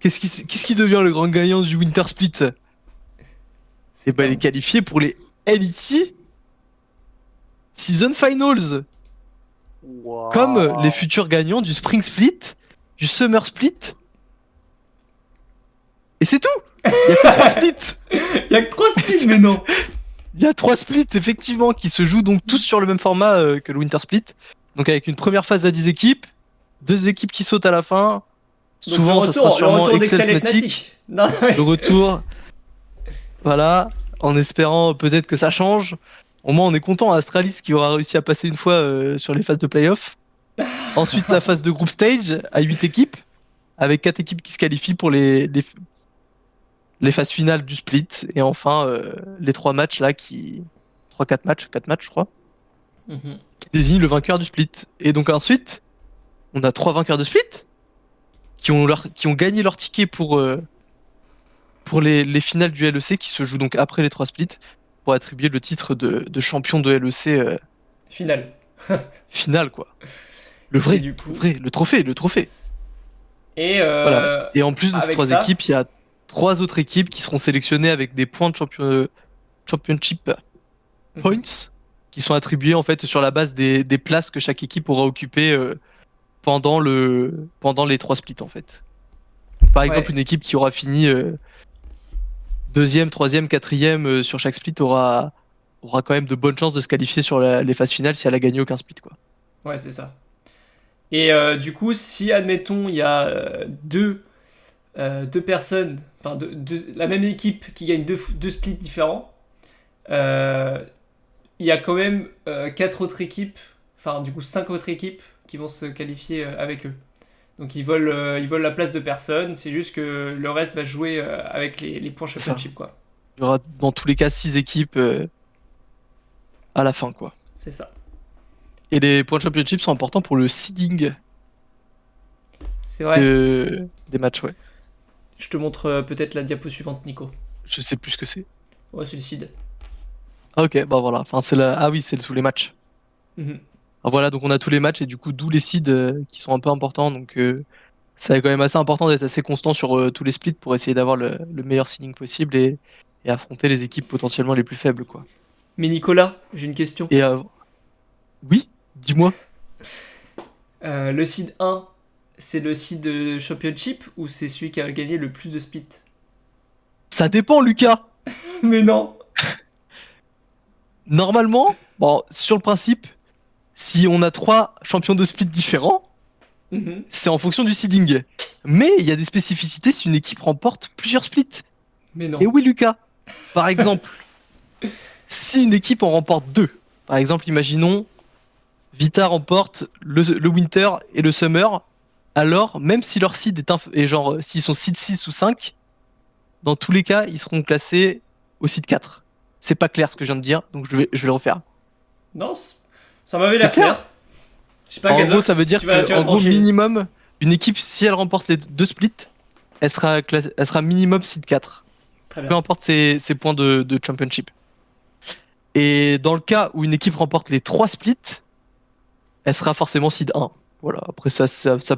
Qu'est-ce qui devient le grand gagnant du Winter Split? Et bah, il est qualifié pour les LEC Season Finals. Waouh. Comme les futurs gagnants du Spring Split, du Summer Split. Et c'est tout! Il y a que 3 splits! Il y a que 3 splits, mais non. Il y a 3 splits, effectivement, qui se jouent donc tous sur le même format que le Winter Split. Donc avec une première phase à 10 équipes, 2 équipes qui sautent à la fin. Donc Souvent, ça sera le sûrement retour Excel d'Excel et Fnatic. Fnatic. Non, mais- Le retour. Voilà, en espérant peut-être que ça change. Au moins, on est content à Astralis qui aura réussi à passer une fois sur les phases de playoff. Ensuite, la phase de group stage à 8 équipes, avec 4 équipes qui se qualifient pour les phases finales du split. Et enfin, les 3 matchs là qui. 4 matchs, je crois, Mhm. qui désignent le vainqueur du split. Et donc ensuite, on a 3 vainqueurs de split qui ont gagné leur ticket pour les finales du LEC qui se jouent donc après les 3 splits pour attribuer le titre de champion de LEC Final. final, quoi. Le vrai, Et du coup- le trophée. Et Voilà. Et en plus de ces avec 3 ça- équipes, il y a 3 autres équipes qui seront sélectionnées avec des points de championship Mhm. points qui sont attribués en fait sur la base des places que chaque équipe aura occupées pendant les 3 splits en fait. Donc, par exemple, Ouais. une équipe qui aura fini deuxième, troisième, quatrième sur chaque split aura quand même de bonnes chances de se qualifier sur les phases finales si elle a gagné aucun split, quoi. Ouais, c'est ça. Et du coup, si, admettons, il y a deux personnes, enfin, la même équipe qui gagne deux splits différents, il y a quand même 4 autres équipes, enfin, du coup, 5 autres équipes qui vont se qualifier avec eux. Donc, ils volent la place de personne, c'est juste que le reste va jouer avec les points ça. championship, quoi. Il y aura dans tous les cas 6 équipes à la fin, quoi. C'est ça. Et les points de championship sont importants pour le seeding C'est vrai. des matchs, ouais. Je te montre peut-être la diapo suivante, Nico. Je sais plus ce que c'est. Ouais, c'est le seed. Ah, ok, bah voilà. Enfin, ah oui, c'est tous les matchs. Mhm. Ah, voilà, donc on a tous les matchs et du coup, d'où les seeds qui sont un peu importants. Donc, c'est quand même assez important d'être assez constant sur tous les splits pour essayer d'avoir le meilleur seeding possible et affronter les équipes potentiellement les plus faibles, quoi. Mais Nicolas, j'ai une question. Et oui, dis-moi. Le seed 1, c'est le seed championship ou c'est celui qui a gagné le plus de splits? Ça dépend, Lucas. Mais non. Normalement, bon, sur le principe, si on a 3 champions de split différents, Mhm. c'est en fonction du seeding. Mais il y a des spécificités si une équipe remporte plusieurs splits. Mais non. Et oui, Lucas. Par exemple, si une équipe en remporte 2, par exemple, imaginons Vita remporte le Winter et le Summer, alors même si leur seed est genre, s'ils sont seed 6 ou 5, dans tous les cas, ils seront classés au seed 4. C'est pas clair ce que je viens de dire, donc je vais le refaire. Non, ça m'avait C'était l'air clair. clair. Je sais pas, En Gazox, gros, ça veut dire tu vas que, en gros, trancher. minimum, une équipe, si elle remporte les 2 splits, elle sera minimum seed 4. Très Peu bien. importe ses points de championship. Et dans le cas où une équipe remporte les 3 splits, elle sera forcément seed 1. Voilà, après ça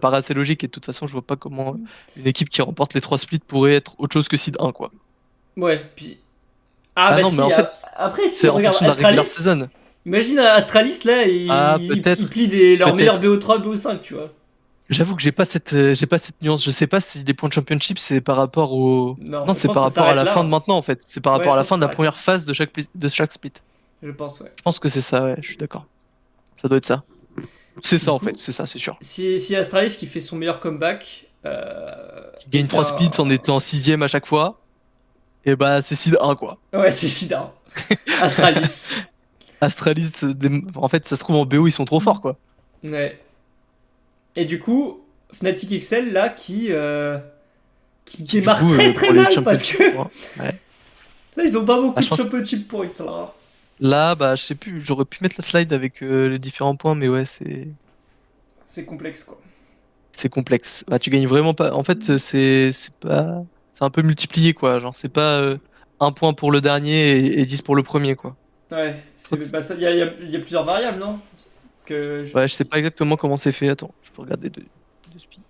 paraît assez logique et de toute façon je vois pas comment une équipe qui remporte les 3 splits pourrait être autre chose que seed 1, quoi. Ouais, puis. Ah, Ah bah non, si, mais en fait, après, si C'est on en regarde fonction de la regular Astralis, season. imagine Astralis là, Ah, il peut-être. plie leurs Peut-être. meilleurs BO3, BO5, tu vois. J'avoue que j'ai pas cette nuance. Je sais pas si les points de championship c'est par rapport au. Non, Non, je c'est pense par que ça rapport à la s'arrête là, fin hein. de maintenant en fait. C'est par Ouais, rapport à je la pense fin que de ça la première phase de chaque split. Je pense, ouais. Je pense que c'est ça, ouais, je suis d'accord. Ça doit être ça. C'est ça Du en coup, fait, c'est ça, c'est sûr. Si Astralis qui fait son meilleur comeback. Il gagne 3 splits en étant 6ème à chaque fois. Et bah c'est seed 1, quoi. Ouais, c'est Sida. Astralis. Astralis, en fait, ça se trouve en BO, ils sont trop forts, quoi. Ouais. Et du coup, Fnatic Excel là qui Du démarre coup, très très pour les mal parce que championships, ouais. là ils ont pas beaucoup Ah, je de pense- championship points là. Là, bah, je sais plus, j'aurais pu mettre la slide avec les différents points, mais ouais, C'est complexe, quoi. c'est complexe. Bah, tu gagnes vraiment pas. En fait, c'est pas. C'est un peu multiplié, quoi. Genre, c'est pas un point pour le dernier et 10 pour le premier, quoi. Ouais, Je crois que bah, il y a plusieurs variables, non? Que je- ouais, je sais pas exactement comment c'est fait. Attends, je peux regarder de speed.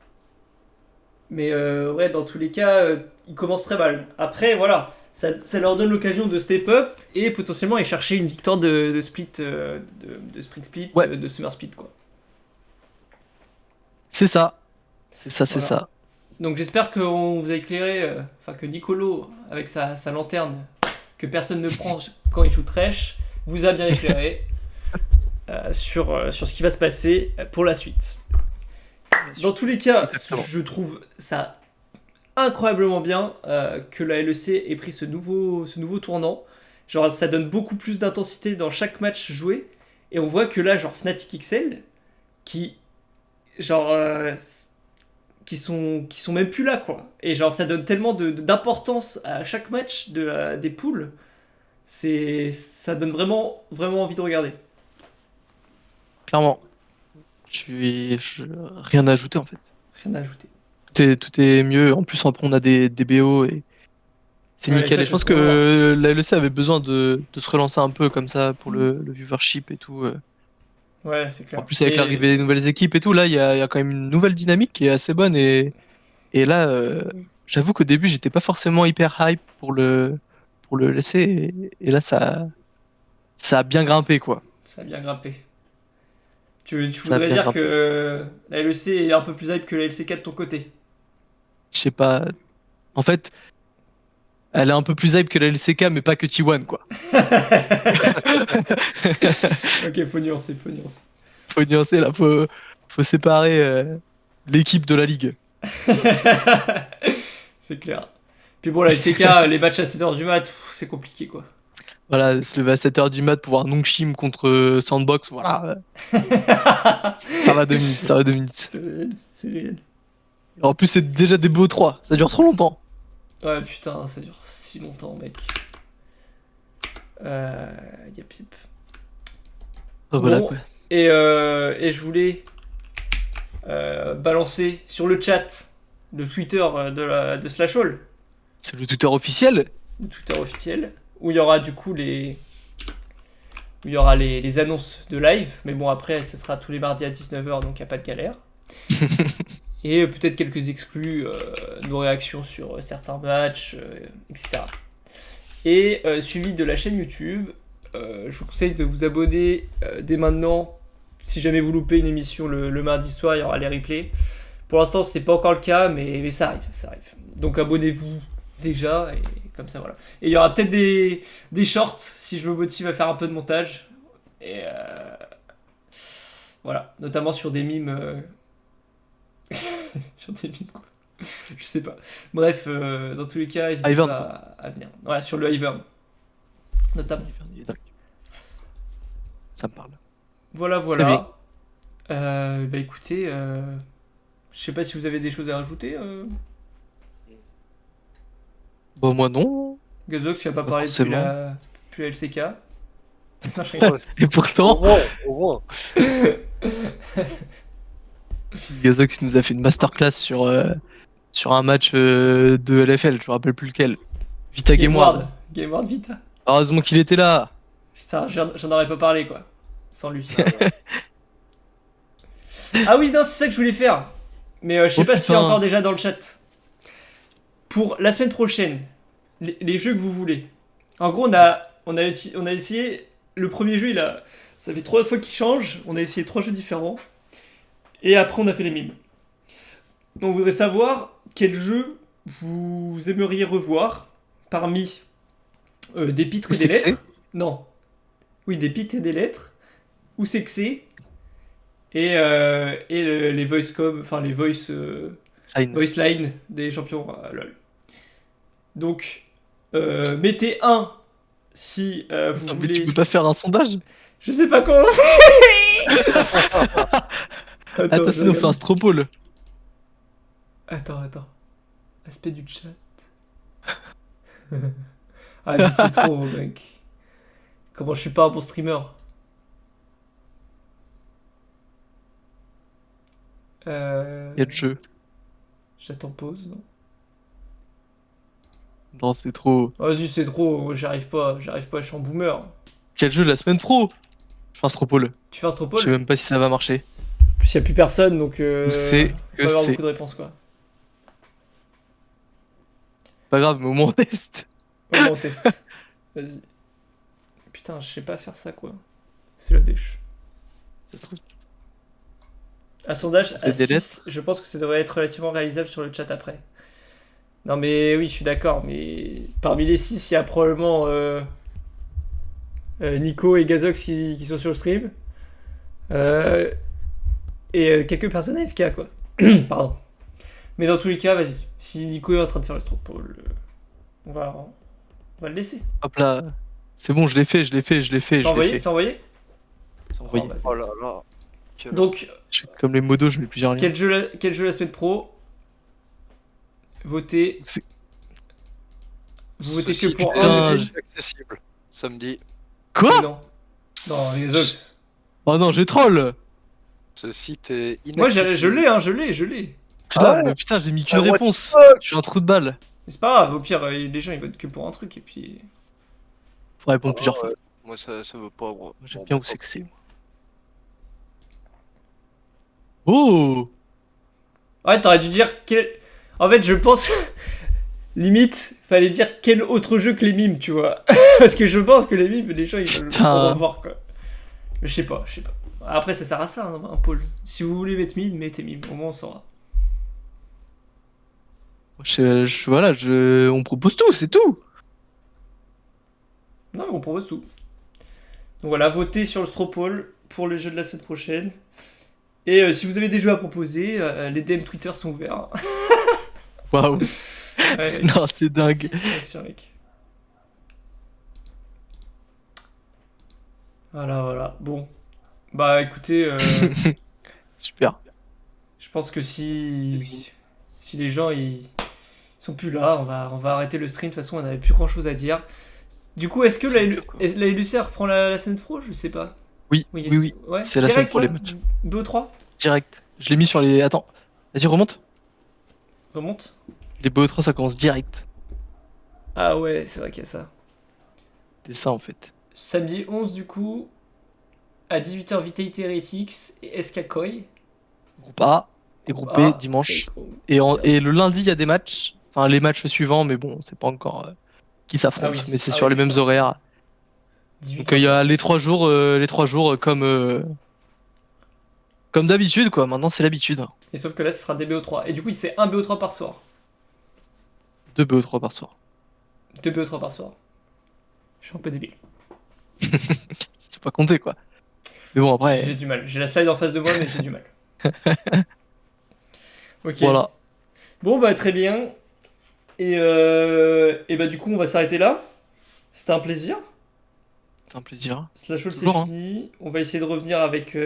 Mais ouais, dans tous les cas, ils commencent très mal. Après, voilà, ça leur donne l'occasion de step up et potentiellement aller chercher une victoire de split, de spring split, Ouais. de summer split, quoi. C'est ça. C'est ça, c'est Voilà. ça. Donc j'espère qu'on vous a éclairé, enfin que Nicolo, avec sa lanterne, que personne ne prend quand il joue Thresh, vous a bien éclairé sur ce qui va se passer pour la suite. Dans tous les cas, Exactement. je trouve ça incroyablement bien que la LEC ait pris ce nouveau tournant. Genre, ça donne beaucoup plus d'intensité dans chaque match joué. Et on voit que là, genre Fnatic XL, qui, genre, qui sont même plus là, quoi. Et genre, ça donne tellement d'importance à chaque match des poules. Ça donne vraiment envie de regarder. Clairement. Rien à ajouter, en fait. Rien à ajouter. Tout est mieux. En plus, après, on a des BO et c'est Ouais, nickel. ça, Et je c'est pense ce qu'on va voir. que la LEC avait besoin de se relancer un peu comme ça pour le viewership et tout. Ouais, c'est En clair. plus, avec Et l'arrivée des nouvelles équipes et tout, là, il y a quand même une nouvelle dynamique qui est assez bonne. Et là, j'avoue qu'au début, j'étais pas forcément hyper hype pour le laisser. Et là, ça a bien grimpé, quoi. ça a bien grimpé. Tu Ça a voudrais bien dire grimpé. que la LEC est un peu plus hype que la LCK de ton côté. Je sais pas. En fait, elle est un peu plus hype que la LCK, mais pas que T1, quoi. Ok, faut nuancer, faut nuancer. Faut nuancer, là. Faut séparer l'équipe de la ligue. C'est clair. Puis bon, la LCK, les matchs à 7h du mat, c'est compliqué, quoi. Voilà, se lever à 7h du mat pour voir Nongshim contre Sandbox, voilà. Ça va 2 minutes, ça va 2 minutes. C'est réel, c'est réel. En plus, c'est déjà des beaux 3, ça dure trop longtemps. Ouais, putain, ça dure si longtemps, mec. Yep, yep. Voilà, Bon, quoi. et je voulais balancer sur le chat le Twitter de Slash Hall, C'est le tuteur officiel. le Twitter officiel, où il y aura du coup où il y aura les annonces de live, mais bon après ce sera tous les mardis à 19h donc il n'y a pas de galère. Et peut-être quelques exclus, nos réactions sur certains matchs, etc. Et suivi de la chaîne YouTube, je vous conseille de vous abonner dès maintenant. Si jamais vous loupez une émission le mardi soir, il y aura les replays. Pour l'instant, c'est pas encore le cas, mais ça arrive, ça arrive. Donc abonnez-vous déjà, et comme ça, voilà. Et il y aura peut-être des shorts, si je me motive à faire un peu de montage. Et voilà, notamment sur des mimes. Sur des mimes, quoi. Je sais pas. Bref, dans tous les cas, n'hésitez Ivern, pas à venir. Voilà, sur le Ivern, notamment. Il est dingue. Ça me parle. Voilà, Très bien. voilà. Bah écoutez, je sais pas si vous avez des choses à rajouter. Bon, moi non. Gazox, tu n'as pas Pas parlé depuis forcément. depuis la LCK. Non, je rigole. Ouais, Et au pourtant, moins, au moins. Gazox nous a fait une masterclass sur un match de LFL, je me rappelle plus lequel. Vita Game Ward. Game Ward Vita. Heureusement qu'il était là. Putain, j'en aurais pas parlé quoi. Sans lui. Ah oui, non, c'est ça que je voulais faire. Mais je sais Oh pas s'il y a putain. encore déjà dans le chat. Pour la semaine prochaine, les jeux que vous voulez. En gros, on a essayé. Le premier jeu, ça fait 3 fois qu'il change. On a essayé 3 jeux différents. Et après, on a fait les mimes. Donc, on voudrait savoir quel jeu vous aimeriez revoir parmi des pitres Où et des c'est que c'est lettres. Non. Oui, des pitres et des lettres. Où c'est que c'est. Et les enfin les Fine. voice line des champions LoL. Donc, mettez un si vous Non, mais tu voulez. peux pas faire un sondage? Je sais pas comment on fait. Attends, sinon on fait un stropole. Attends. Aspect du chat. Ah, mais c'est trop, mec. Comment je suis pas un bon streamer? Quel jeu? J'attends pause, non? Non, c'est trop. Vas-y, c'est trop, j'arrive pas, je suis un boomer. Quel jeu la semaine pro? Je fais un Stropole. Tu fais un Je sais stropole? même pas si ça va marcher. En plus, y a plus personne, donc Où c'est faut que pas avoir c'est beaucoup de réponses, quoi. pas grave, mais au moins on teste. Ouais, on teste. Vas-y. Putain, je sais pas faire ça, quoi. C'est la dèche. Ça se trouve. Un sondage à Des 6, je pense que ça devrait être relativement réalisable sur le chat après. Non mais oui, je suis d'accord, mais parmi les 6, il y a probablement Nico et Gazox qui sont sur le stream. Et quelques personnes AFK, quoi. Pardon. Mais dans tous les cas, vas-y. Si Nico est en train de faire le stropole, on va le laisser. Hop là. C'est bon, je l'ai fait, je l'ai fait, je l'ai fait, C'est je l'ai envoyé, fait. c'est envoyé. C'est envoyé. Oh, vas-y. Oh là là. Donc, Comme les modos, je mets plusieurs liens. quel jeu la semaine pro? Votez. C'est- Vous votez que Ceci pour est un. accessible. Samedi. Quoi? Non. Non, les autres. Oh non, j'ai troll. Ce site est inaccessible. Moi, je l'ai, hein, je l'ai. Putain, ouais mais putain, j'ai mis qu'une Ah, what réponse. the fuck? Je suis un trou de balle. Mais c'est pas grave, au pire, les gens ils votent que pour un truc et puis. Faut répondre Ah, plusieurs ouais. fois. Moi, ça veut pas. Moi, J'aime bien où c'est que c'est. Moi. Oh! Ouais, t'aurais dû dire quel. En fait, je pense. Limite, fallait dire quel autre jeu que les mimes, tu vois. Parce que je pense que les mimes, les gens ils veulent Putain. en revoir, quoi. Mais je sais pas. Après, ça sert à ça, hein, un pôle. Si vous voulez mettre mime, mettez mime, au moins on saura. Voilà, on propose tout, c'est tout. Non, mais on propose tout. Donc voilà, votez sur le Stropole pour les jeux de la semaine prochaine. Et si vous avez des jeux à proposer, les DM Twitter sont ouverts. Waouh. Ouais, Non, c'est dingue. bien sûr, mec. Voilà. Bon. Bah écoutez, Super. je pense que si les gens ils sont plus là, on va arrêter le stream. De toute façon, on n'avait plus grand chose à dire. Du coup, est-ce que la LUC reprend la scène pro? Je sais pas. Oui. Ouais. C'est la semaine Direct, pro, les là matchs. BO3 Direct. Je l'ai mis sur les. Attends. Vas-y, remonte. remonte. Les BO3, ça commence direct. Ah ouais, c'est vrai qu'il y a ça. C'est ça, en fait. Samedi 11 du coup, à 18h Vitality Heretics et SK Koi. Groupe A et groupe A B dimanche. et- Et le lundi, il y a des matchs. Enfin, les matchs suivants, mais bon, c'est pas encore qui s'affrontent. Ah oui. Mais c'est Ah sur oui, les mêmes putain. horaires. 18h. Donc il y a les 3 jours, comme d'habitude, quoi. Maintenant, c'est l'habitude. Et sauf que là, ce sera des BO3. Et du coup, c'est un BO3 par soir. 2 BO3 par soir. 2 BO3 par soir. Je suis un peu débile. C'est pas compté, quoi. Mais bon, après, J'ai du mal. J'ai la slide en face de moi, mais j'ai du mal. Ok. voilà. Bon, bah très bien. Et bah du coup, on va s'arrêter là. C'était un plaisir. C'est un plaisir. Slash All, c'est Toujours, hein. fini. On va essayer de revenir avec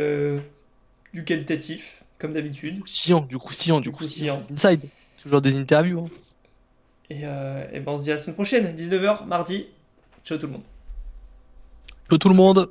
du qualitatif, comme d'habitude. Du croustillant. croustillant. Des inside. Toujours des interviews. Hein. Et ben on se dit à la semaine prochaine, 19h, mardi. Ciao tout le monde. Ciao tout le monde.